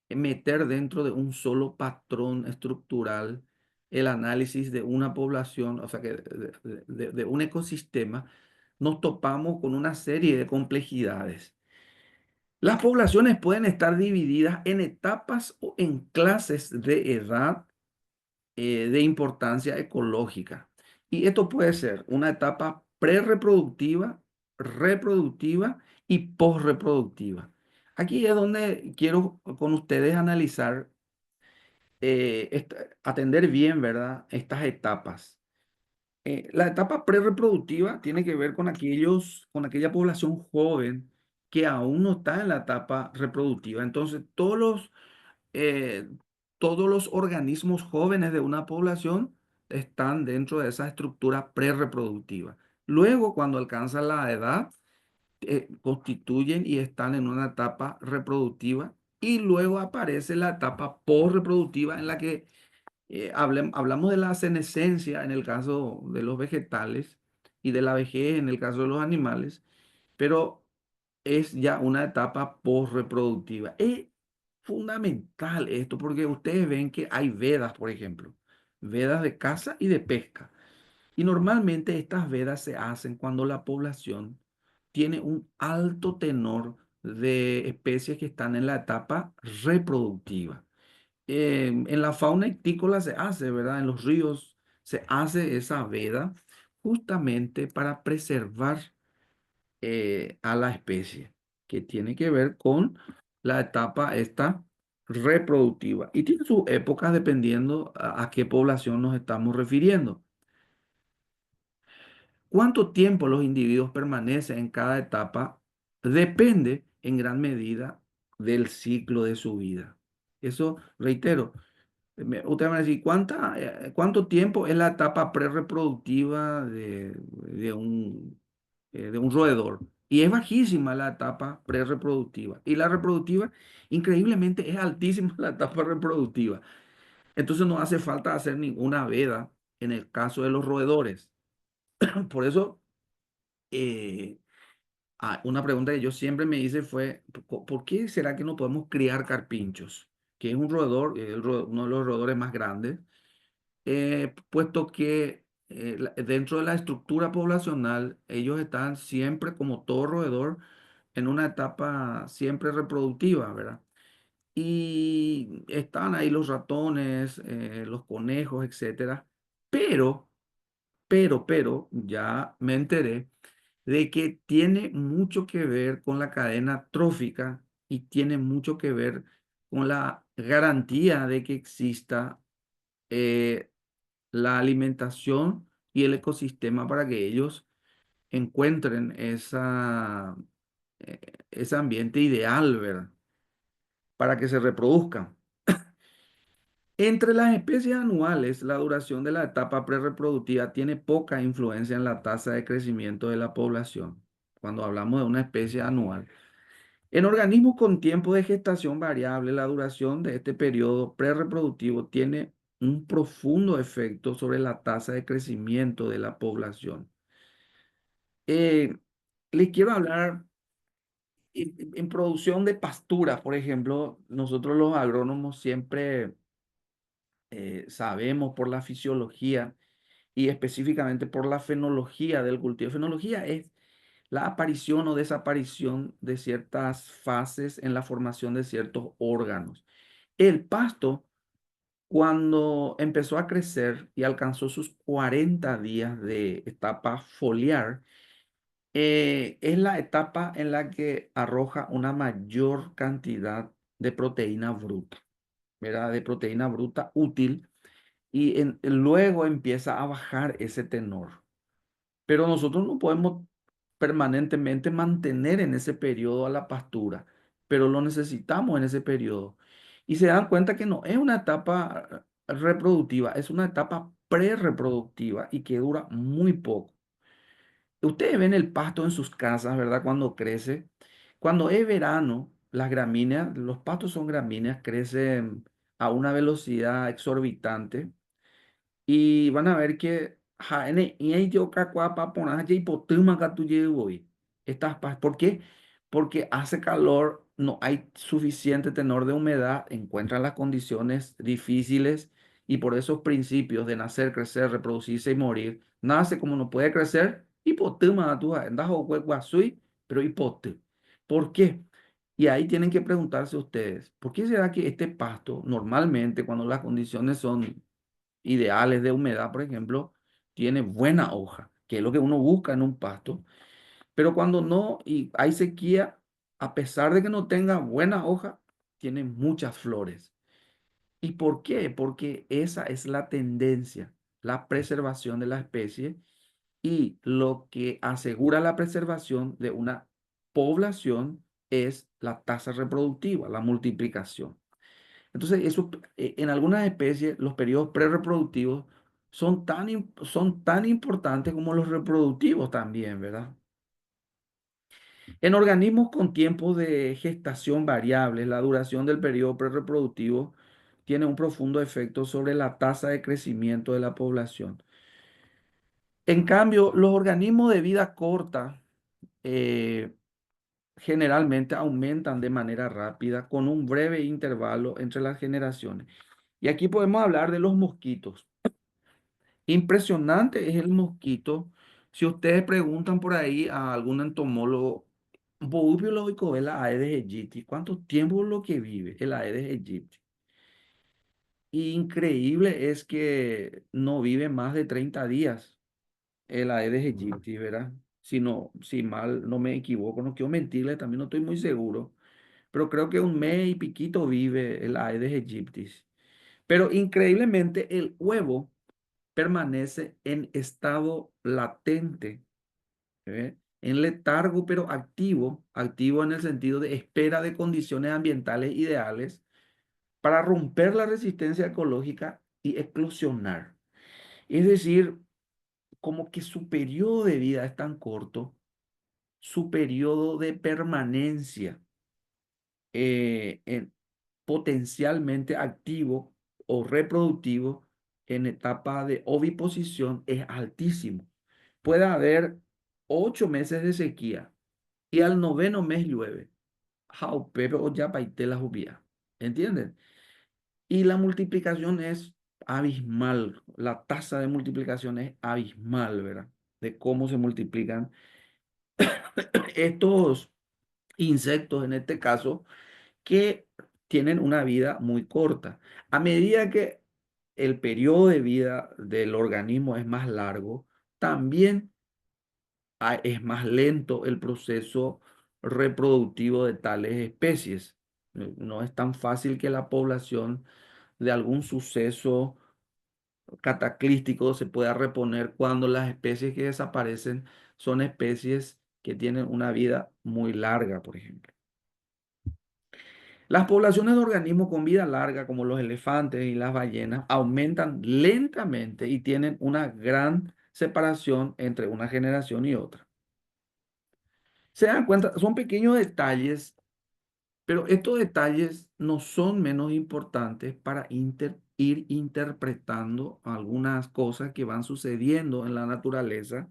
meter dentro de un solo patrón estructural el análisis de una población, o sea, que de un ecosistema, nos topamos con una serie de complejidades. Las poblaciones pueden estar divididas en etapas o en clases de edad de importancia ecológica. Y esto puede ser una etapa prereproductiva, reproductiva y posreproductiva. Aquí es donde quiero con ustedes analizar, atender bien, ¿verdad? Estas etapas. La etapa prereproductiva tiene que ver con aquella población joven que aún no está en la etapa reproductiva. Entonces, eh, todos los organismos jóvenes de una población están dentro de esa estructura prereproductiva. Luego, cuando alcanzan la edad, constituyen y están en una etapa reproductiva y luego aparece la etapa postreproductiva en la que hablamos de la senescencia en el caso de los vegetales y de la vejez en el caso de los animales, pero es ya una etapa postreproductiva. Es fundamental esto porque ustedes ven que hay vedas, por ejemplo, vedas de caza y de pesca. Y normalmente estas vedas se hacen cuando la población tiene un alto tenor de especies que están en la etapa reproductiva. En la fauna ictícola se hace, ¿verdad? En los ríos se hace esa veda justamente para preservar a la especie, que tiene que ver con la etapa esta reproductiva. Y tiene sus épocas dependiendo a qué población nos estamos refiriendo. ¿Cuánto tiempo los individuos permanecen en cada etapa? Depende en gran medida del ciclo de su vida. Eso, reitero, usted va a decir, ¿cuánto tiempo es la etapa prerreproductiva de un roedor? Y es bajísima la etapa prerreproductiva. Y la reproductiva, increíblemente, es altísima la etapa reproductiva. Entonces no hace falta hacer ninguna veda en el caso de los roedores. Por eso, eh, una pregunta que yo siempre me hice fue, ¿por qué será que no podemos criar carpinchos? Que es un roedor, uno de los roedores más grandes, puesto que dentro de la estructura poblacional, ellos están siempre, como todo roedor, en una etapa siempre reproductiva, ¿verdad? Y están ahí los ratones, los conejos, etcétera. Pero, ya me enteré de que tiene mucho que ver con la cadena trófica y tiene mucho que ver con la garantía de que exista eh, la alimentación y el ecosistema para que ellos encuentren ese ambiente ideal, ¿verdad? Para que se reproduzcan. Entre las especies anuales, la duración de la etapa prerreproductiva tiene poca influencia en la tasa de crecimiento de la población, cuando hablamos de una especie anual. En organismos con tiempo de gestación variable, la duración de este periodo prerreproductivo tiene un profundo efecto sobre la tasa de crecimiento de la población. Eh, Les quiero hablar en producción de pasturas, por ejemplo, nosotros los agrónomos siempre sabemos por la fisiología y específicamente por la fenología del cultivo. Fenología es la aparición o desaparición de ciertas fases en la formación de ciertos órganos. El pasto, cuando empezó a crecer y alcanzó sus 40 días de etapa foliar, es la etapa en la que arroja una mayor cantidad de proteína bruta, ¿verdad? De proteína bruta útil y luego empieza a bajar ese tenor. Pero nosotros no podemos permanentemente mantener en ese periodo a la pastura, pero lo necesitamos en ese periodo. Y se dan cuenta que no es una etapa reproductiva, es una etapa prerreproductiva y que dura muy poco. Ustedes ven el pasto en sus casas, ¿verdad? Cuando crece. Cuando es verano, las gramíneas, los pastos son gramíneas, crecen a una velocidad exorbitante y van a ver que ja, y ahí yo cacua pa poner y potuma que tú llevo hoy. ¿Por qué? Porque hace calor, no hay suficiente tenor de humedad, encuentran las condiciones difíciles y por esos principios de nacer, crecer, reproducirse y morir, nace como no puede crecer y potuma tú andas o guasui, pero y pote. ¿Por qué? Y ahí tienen que preguntarse ustedes, ¿por qué será que este pasto normalmente cuando las condiciones son ideales de humedad, por ejemplo, tiene buena hoja, que es lo que uno busca en un pasto, pero cuando no y hay sequía, a pesar de que no tenga buena hoja, tiene muchas flores? ¿Y por qué? Porque esa es la tendencia, la preservación de la especie y lo que asegura la preservación de una población es la tasa reproductiva, la multiplicación. Entonces, en algunas especies, los periodos prerreproductivos son tan importantes como los reproductivos también, ¿verdad? En organismos con tiempos de gestación variables, la duración del periodo prerreproductivo tiene un profundo efecto sobre la tasa de crecimiento de la población. En cambio, los organismos de vida corta eh, generalmente aumentan de manera rápida con un breve intervalo entre las generaciones. Y aquí podemos hablar de los mosquitos. Impresionante es el mosquito. Si ustedes preguntan por ahí a algún entomólogo, ¿Bovis biológico es la Aedes aegypti? ¿Cuánto tiempo es lo que vive el Aedes aegypti? Increíble es que no vive más de 30 días el Aedes aegypti, ¿verdad? Si mal no me equivoco, no quiero mentirle, también no estoy muy seguro, pero creo que un mes y piquito vive el Aedes aegypti. Pero increíblemente el huevo permanece en estado latente, en letargo, pero activo, activo en el sentido de espera de condiciones ambientales ideales para romper la resistencia ecológica y eclosionar. Es decir, como que su periodo de vida es tan corto, su periodo de permanencia potencialmente activo o reproductivo en etapa de oviposición es altísimo. Puede haber 8 meses de sequía y al noveno mes llueve. Jau, pero o ya paité la lluvia. ¿Entienden? Y la multiplicación es abismal. La tasa de multiplicación es abismal, ¿verdad? De cómo se multiplican estos insectos, en este caso, que tienen una vida muy corta. A medida que el periodo de vida del organismo es más largo, también es más lento el proceso reproductivo de tales especies. No es tan fácil que la población de algún suceso cataclístico se pueda reponer cuando las especies que desaparecen son especies que tienen una vida muy larga, por ejemplo. Las poblaciones de organismos con vida larga, como los elefantes y las ballenas, aumentan lentamente y tienen una gran separación entre una generación y otra. Se dan cuenta, son pequeños detalles Pero estos detalles no son menos importantes para ir interpretando algunas cosas que van sucediendo en la naturaleza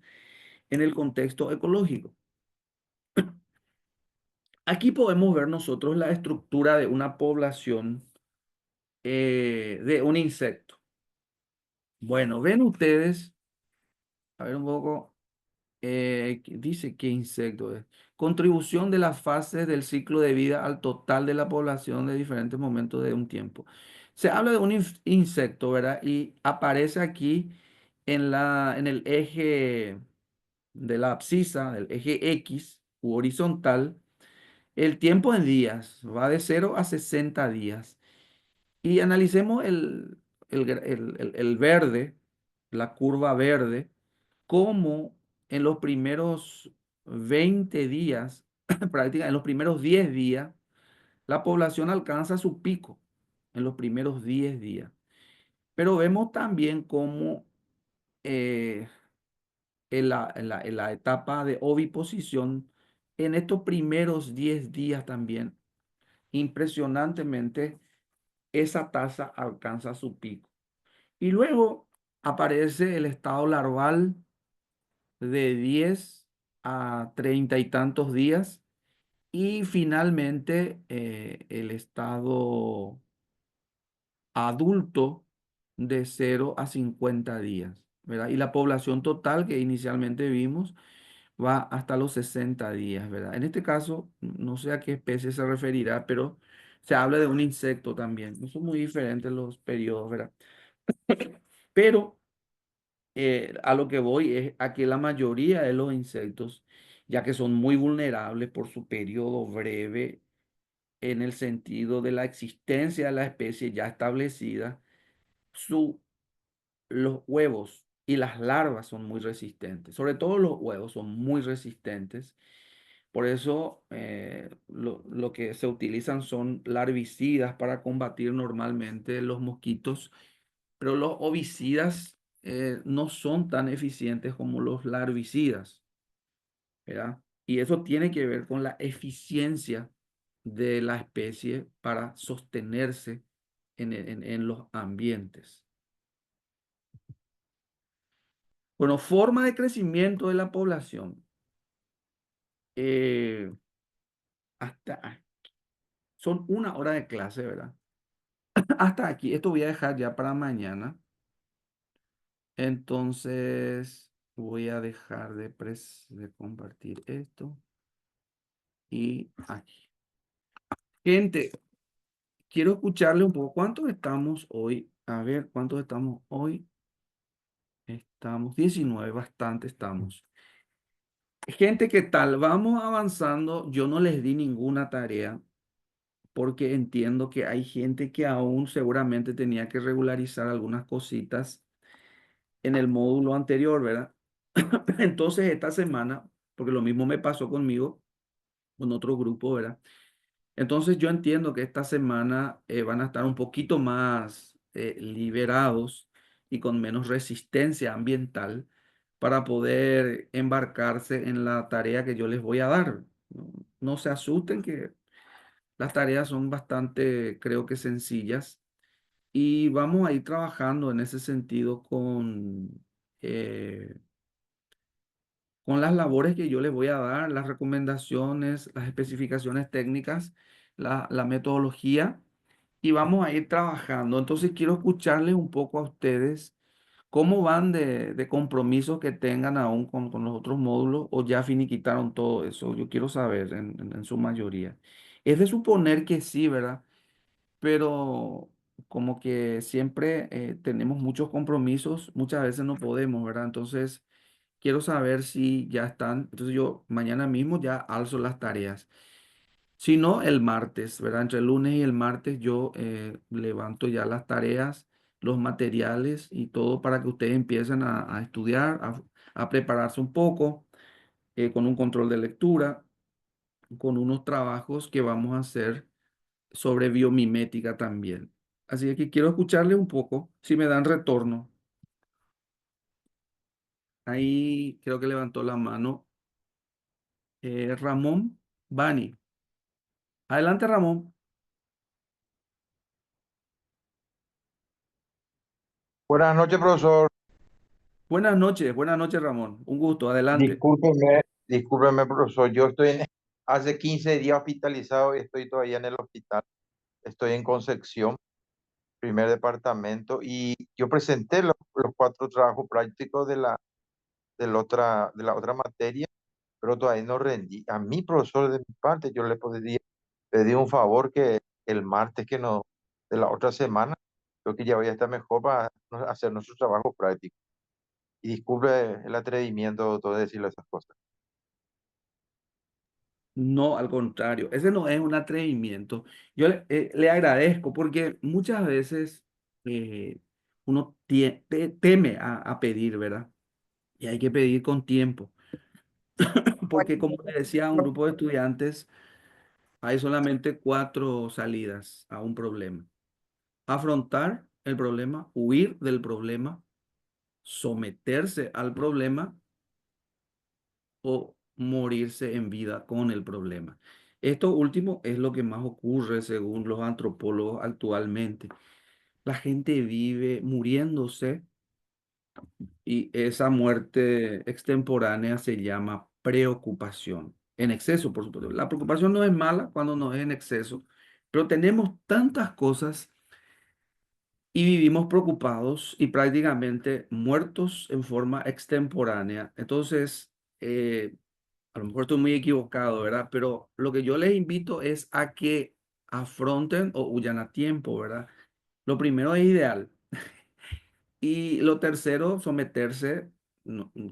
en el contexto ecológico. Aquí podemos ver nosotros la estructura de una población de un insecto. Bueno, ven ustedes, a ver un poco, dice qué insecto es. Contribución de las fases del ciclo de vida al total de la población de diferentes momentos de un tiempo. Se habla de un insecto, ¿verdad? Y aparece aquí en el eje de la abscisa, el eje X u horizontal, el tiempo en días, va de 0 a 60 días. Y analicemos el verde, la curva verde, cómo en los primeros 20 días, prácticamente en los primeros 10 días, la población alcanza su pico en los primeros 10 días. Pero vemos también cómo eh, en la etapa de oviposición, en estos primeros 10 días también, impresionantemente, esa tasa alcanza su pico. Y luego aparece el estado larval de 10 a 30 y tantos días. Y finalmente el estado adulto de 0 a 50 días, ¿verdad? Y la población total que inicialmente vimos va hasta los 60 días, ¿verdad? En este caso, no sé a qué especie se referirá, pero se habla de un insecto también. No son muy diferentes los periodos, ¿verdad? Pero a lo que voy es a que la mayoría de los insectos, ya que son muy vulnerables por su periodo breve, en el sentido de la existencia de la especie ya establecida, su, los huevos y las larvas son muy resistentes. Sobre todo los huevos son muy resistentes. Por eso lo que se utilizan son larvicidas para combatir normalmente los mosquitos, pero los ovicidas no son tan eficientes como los larvicidas, ¿verdad? Y eso tiene que ver con la eficiencia de la especie para sostenerse en los ambientes. Bueno, forma de crecimiento de la población. Eh, hasta son 1 hora de clase, ¿verdad? Hasta aquí. Esto voy a dejar ya para mañana. Entonces voy a dejar de compartir esto y aquí. Gente, quiero escucharle un poco. ¿Cuántos estamos hoy? A ver, ¿cuántos estamos hoy? Estamos 19, bastante estamos. Gente, ¿qué tal? Vamos avanzando. Yo no les di ninguna tarea porque entiendo que hay gente que aún seguramente tenía que regularizar algunas cositas en el módulo anterior, ¿verdad? Entonces, esta semana, porque lo mismo me pasó conmigo, con otro grupo, ¿verdad? Entonces, yo entiendo que esta semana van a estar un poquito más liberados y con menos resistencia ambiental para poder embarcarse en la tarea que yo les voy a dar. No, no se asusten que las tareas son bastante, creo que sencillas y vamos a ir trabajando en ese sentido eh, con las labores que yo les voy a dar, las recomendaciones, las especificaciones técnicas, la metodología y vamos a ir trabajando. Entonces quiero escucharles un poco a ustedes cómo van de compromisos que tengan aún con los otros módulos o ya finiquitaron todo eso. Yo quiero saber en su mayoría. Es de suponer que sí, ¿verdad? Pero como que siempre tenemos muchos compromisos, muchas veces no podemos, ¿verdad? Entonces, quiero saber si ya están. Entonces, yo mañana mismo ya alzo las tareas. Si no, el martes, ¿verdad? Entre el lunes y el martes yo levanto ya las tareas, los materiales y todo para que ustedes empiecen a estudiar, a prepararse un poco con un control de lectura, con unos trabajos que vamos a hacer sobre biomimética también. Así que quiero escucharle un poco, si me dan retorno. Ahí creo que levantó la mano Ramón Bani. Adelante, Ramón. Buenas noches, profesor. Buenas noches, Ramón. Un gusto, adelante. Discúlpeme, profesor. Hace 15 días hospitalizado y estoy todavía en el hospital. Estoy en Concepción, primer departamento, y yo presenté los cuatro trabajos prácticos de la otra materia, pero todavía no rendí. A mi profesor, de mi parte, yo le podría pedir un favor que el martes de la otra semana, creo que ya voy a estar mejor para hacer nuestro trabajo práctico. Y disculpe el atrevimiento, doctor, de decirle esas cosas. No, al contrario, ese no es un atrevimiento. Yo le agradezco porque muchas veces uno teme a pedir, ¿verdad? Y hay que pedir con tiempo, porque como le decía a un grupo de estudiantes, hay solamente cuatro salidas a un problema. Afrontar el problema, huir del problema, someterse al problema o morirse en vida con el problema. Esto último es lo que más ocurre según los antropólogos actualmente. La gente vive muriéndose y esa muerte extemporánea se llama preocupación. En exceso, por supuesto. La preocupación no es mala cuando no es en exceso, pero tenemos tantas cosas y vivimos preocupados y prácticamente muertos en forma extemporánea. Entonces, a lo mejor estoy muy equivocado, ¿verdad? Pero lo que yo les invito es a que afronten o huyan a tiempo, ¿verdad? Lo primero es ideal. Y lo tercero, someterse,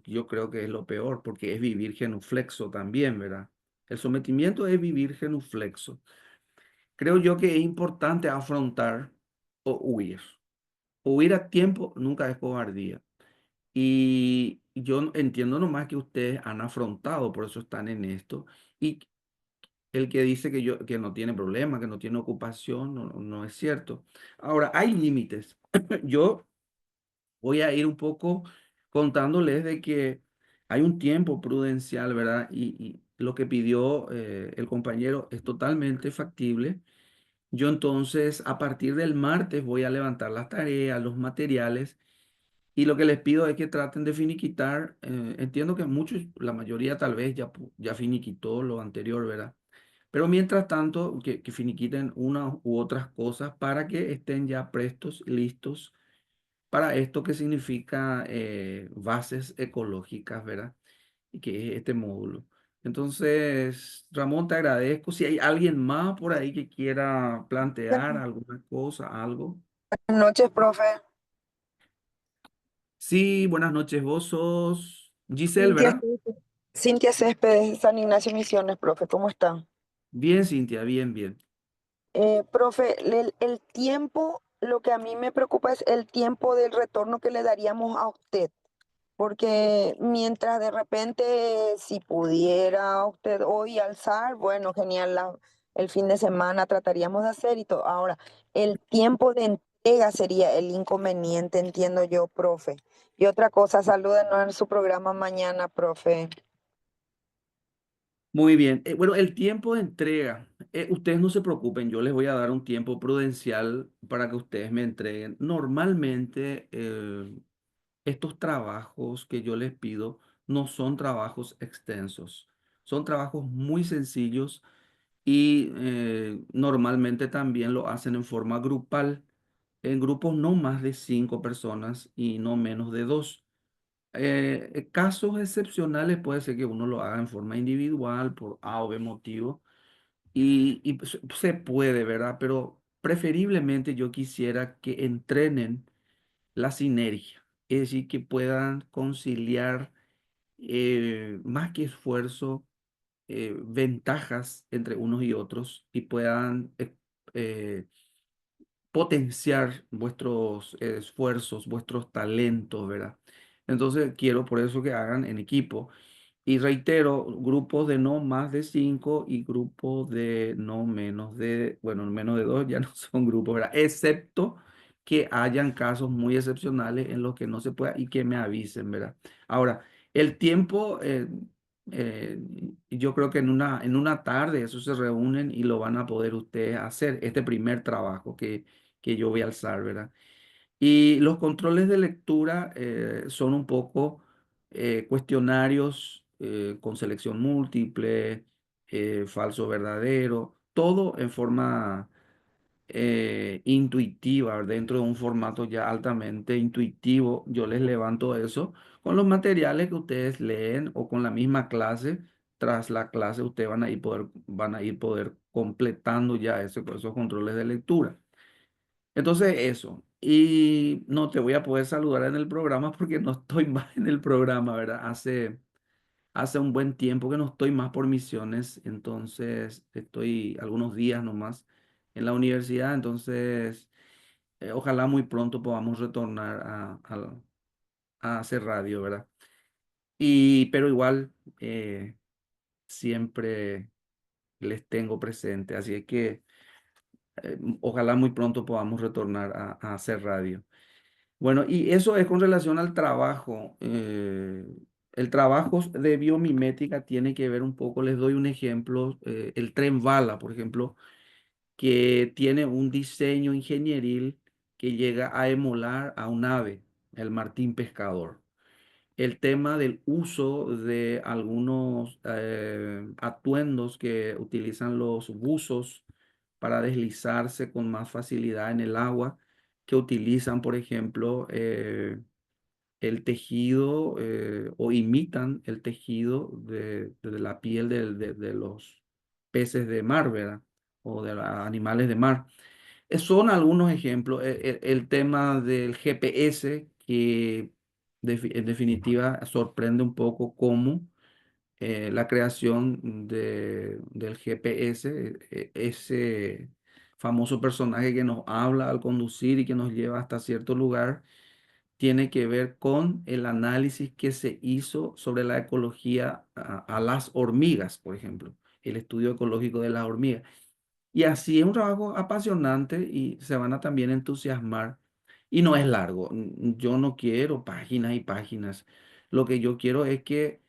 yo creo que es lo peor, porque es vivir genuflexo también, ¿verdad? El sometimiento es vivir genuflexo. Creo yo que es importante afrontar o huir. Huir a tiempo nunca es cobardía. Y yo entiendo nomás que ustedes han afrontado, por eso están en esto. Y el que dice que no tiene problema, que no tiene ocupación, no es cierto. Ahora, hay límites. Yo voy a ir un poco contándoles de que hay un tiempo prudencial, ¿verdad? Y lo que pidió el compañero es totalmente factible. Yo entonces, a partir del martes, voy a levantar las tareas, los materiales, y lo que les pido es que traten de finiquitar. Entiendo que muchos, la mayoría tal vez ya finiquitó lo anterior, ¿verdad? Pero mientras tanto, que finiquiten unas u otras cosas para que estén ya prestos, listos para esto que significa bases ecológicas, ¿verdad? Y que es este módulo. Entonces, Ramón, te agradezco. Si hay alguien más por ahí que quiera plantear Buenas alguna cosa, algo. noches, profe. Sí, buenas noches. Vos sos Giselle, Cintia, ¿verdad? Cintia Céspedes, San Ignacio Misiones, profe, ¿cómo está? Bien, Cintia, bien, bien. Profe, el tiempo, lo que a mí me preocupa es el tiempo del retorno que le daríamos a usted, porque mientras de repente, si pudiera usted hoy alzar, bueno, genial, el fin de semana trataríamos de hacer y todo. Ahora, el tiempo de entrega sería el inconveniente, entiendo yo, profe. Y otra cosa, salúdenos en su programa mañana, profe. Muy bien. Bueno, el tiempo de entrega. Ustedes no se preocupen, yo les voy a dar un tiempo prudencial para que ustedes me entreguen. Normalmente, estos trabajos que yo les pido no son trabajos extensos, son trabajos muy sencillos y normalmente también lo hacen en forma grupal, en grupos no más de 5 personas y no menos de dos. Casos excepcionales puede ser que uno lo haga en forma individual por A o B motivo y se puede, ¿verdad? Pero preferiblemente yo quisiera que entrenen la sinergia, es decir, que puedan conciliar más que esfuerzo, ventajas entre unos y otros y puedan eh, potenciar vuestros esfuerzos, vuestros talentos, ¿verdad? Entonces quiero por eso que hagan en equipo. Y reitero, grupos de no más de 5 y grupos de no menos de, bueno, menos de 2 ya no son grupos, ¿verdad? Excepto que hayan casos muy excepcionales en los que no se pueda y que me avisen, ¿verdad? Ahora, el tiempo y yo creo que en una tarde eso se reúnen y lo van a poder ustedes hacer, este primer trabajo que yo voy a alzar, ¿verdad? Y los controles de lectura son un poco cuestionarios con selección múltiple, falso verdadero, todo en forma intuitiva, dentro de un formato ya altamente intuitivo. Yo les levanto eso con los materiales que ustedes leen o con la misma clase. Tras la clase, ustedes van a ir poder completando ya esos controles de lectura. Entonces, eso. Y no te voy a poder saludar en el programa porque no estoy más en el programa, ¿verdad? Hace un buen tiempo que no estoy más por misiones, entonces estoy algunos días nomás en la universidad, entonces ojalá muy pronto podamos retornar a hacer radio, ¿verdad? Pero igual siempre les tengo presente, así es que ojalá muy pronto podamos retornar a hacer radio. Bueno, y eso es con relación al trabajo. El trabajo de biomimética tiene que ver un poco, les doy un ejemplo, el tren bala, por ejemplo, que tiene un diseño ingenieril que llega a emular a un ave, el martín pescador. El tema del uso de algunos atuendos que utilizan los buzos para deslizarse con más facilidad en el agua, que utilizan, por ejemplo, el tejido o imitan el tejido de la piel de los peces de mar, ¿verdad? O de los animales de mar. Son algunos ejemplos. El tema del GPS, que en definitiva sorprende un poco cómo la creación del GPS, ese famoso personaje que nos habla al conducir y que nos lleva hasta cierto lugar, tiene que ver con el análisis que se hizo sobre la ecología a las hormigas, por ejemplo, el estudio ecológico de las hormigas. Y así es un trabajo apasionante y se van a también entusiasmar. Y no es largo. Yo no quiero páginas y páginas. Lo que yo quiero es que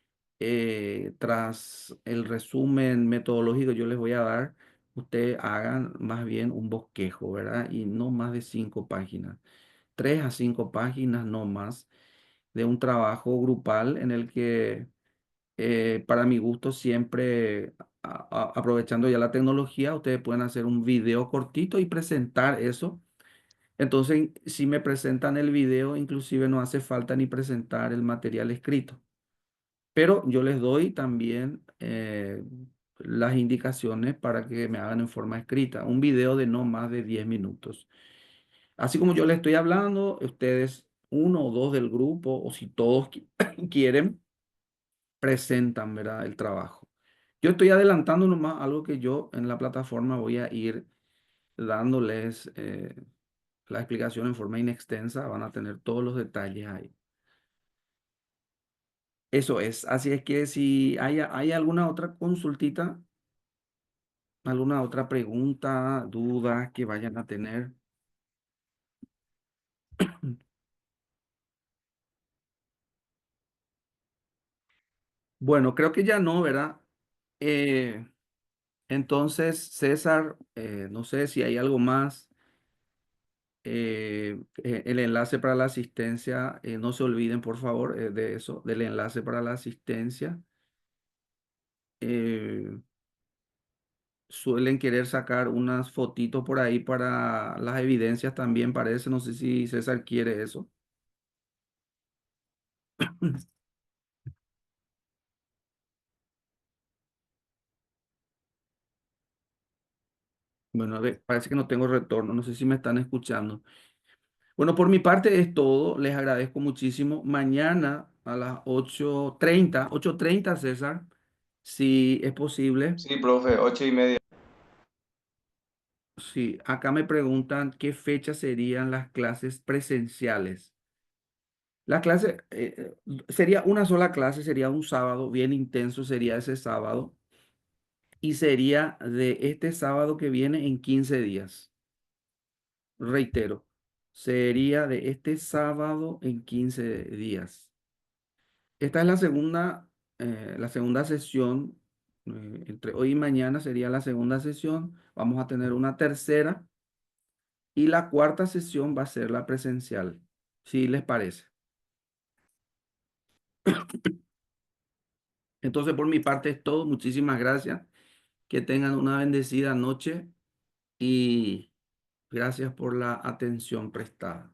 tras el resumen metodológico yo les voy a dar, ustedes hagan más bien un bosquejo, ¿verdad? Y no más de 5 páginas. 3 a 5 páginas, no más, de un trabajo grupal en el que para mi gusto, siempre aprovechando ya la tecnología, ustedes pueden hacer un video cortito y presentar eso. Entonces, si me presentan el video, inclusive no hace falta ni presentar el material escrito. Pero yo les doy también las indicaciones para que me hagan en forma escrita. Un video de no más de 10 minutos. Así como yo les estoy hablando, ustedes, uno o dos del grupo, o si todos quieren, presentan, ¿verdad? El trabajo. Yo estoy adelantando nomás algo que yo en la plataforma voy a ir dándoles la explicación en forma inextensa. Van a tener todos los detalles ahí. Eso es. Así es que si hay alguna otra consultita, alguna otra pregunta, duda que vayan a tener. Bueno, creo que ya no, ¿verdad? Eh, entonces, César, no sé si hay algo más. El enlace para la asistencia, no se olviden por favor de eso, del enlace para la asistencia. Eh, Suelen querer sacar unas fotitos por ahí para las evidencias también, parece. No sé si César quiere eso. Bueno, a ver, parece que no tengo retorno, no sé si me están escuchando. Bueno, por mi parte es todo, les agradezco muchísimo. Mañana a las 8:30, César, si es posible. Sí, profe, 8:30. Sí, acá me preguntan qué fecha serían las clases presenciales. La clase sería una sola clase, sería un sábado, bien intenso sería ese sábado, y sería de este sábado que viene en 15 días. Reitero, sería de este sábado en 15 días. Esta es la segunda la segunda sesión, entre hoy y mañana sería la segunda sesión. Vamos a tener una tercera y la cuarta sesión va a ser la presencial, si les parece. Entonces, por mi parte es todo. Muchísimas gracias. Que tengan una bendecida noche y gracias por la atención prestada.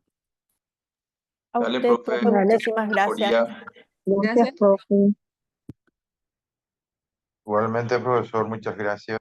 A Dale, usted, profe. profe, muchísimas gracias. Mejoría. Gracias, profe. Igualmente, profesor, muchas gracias.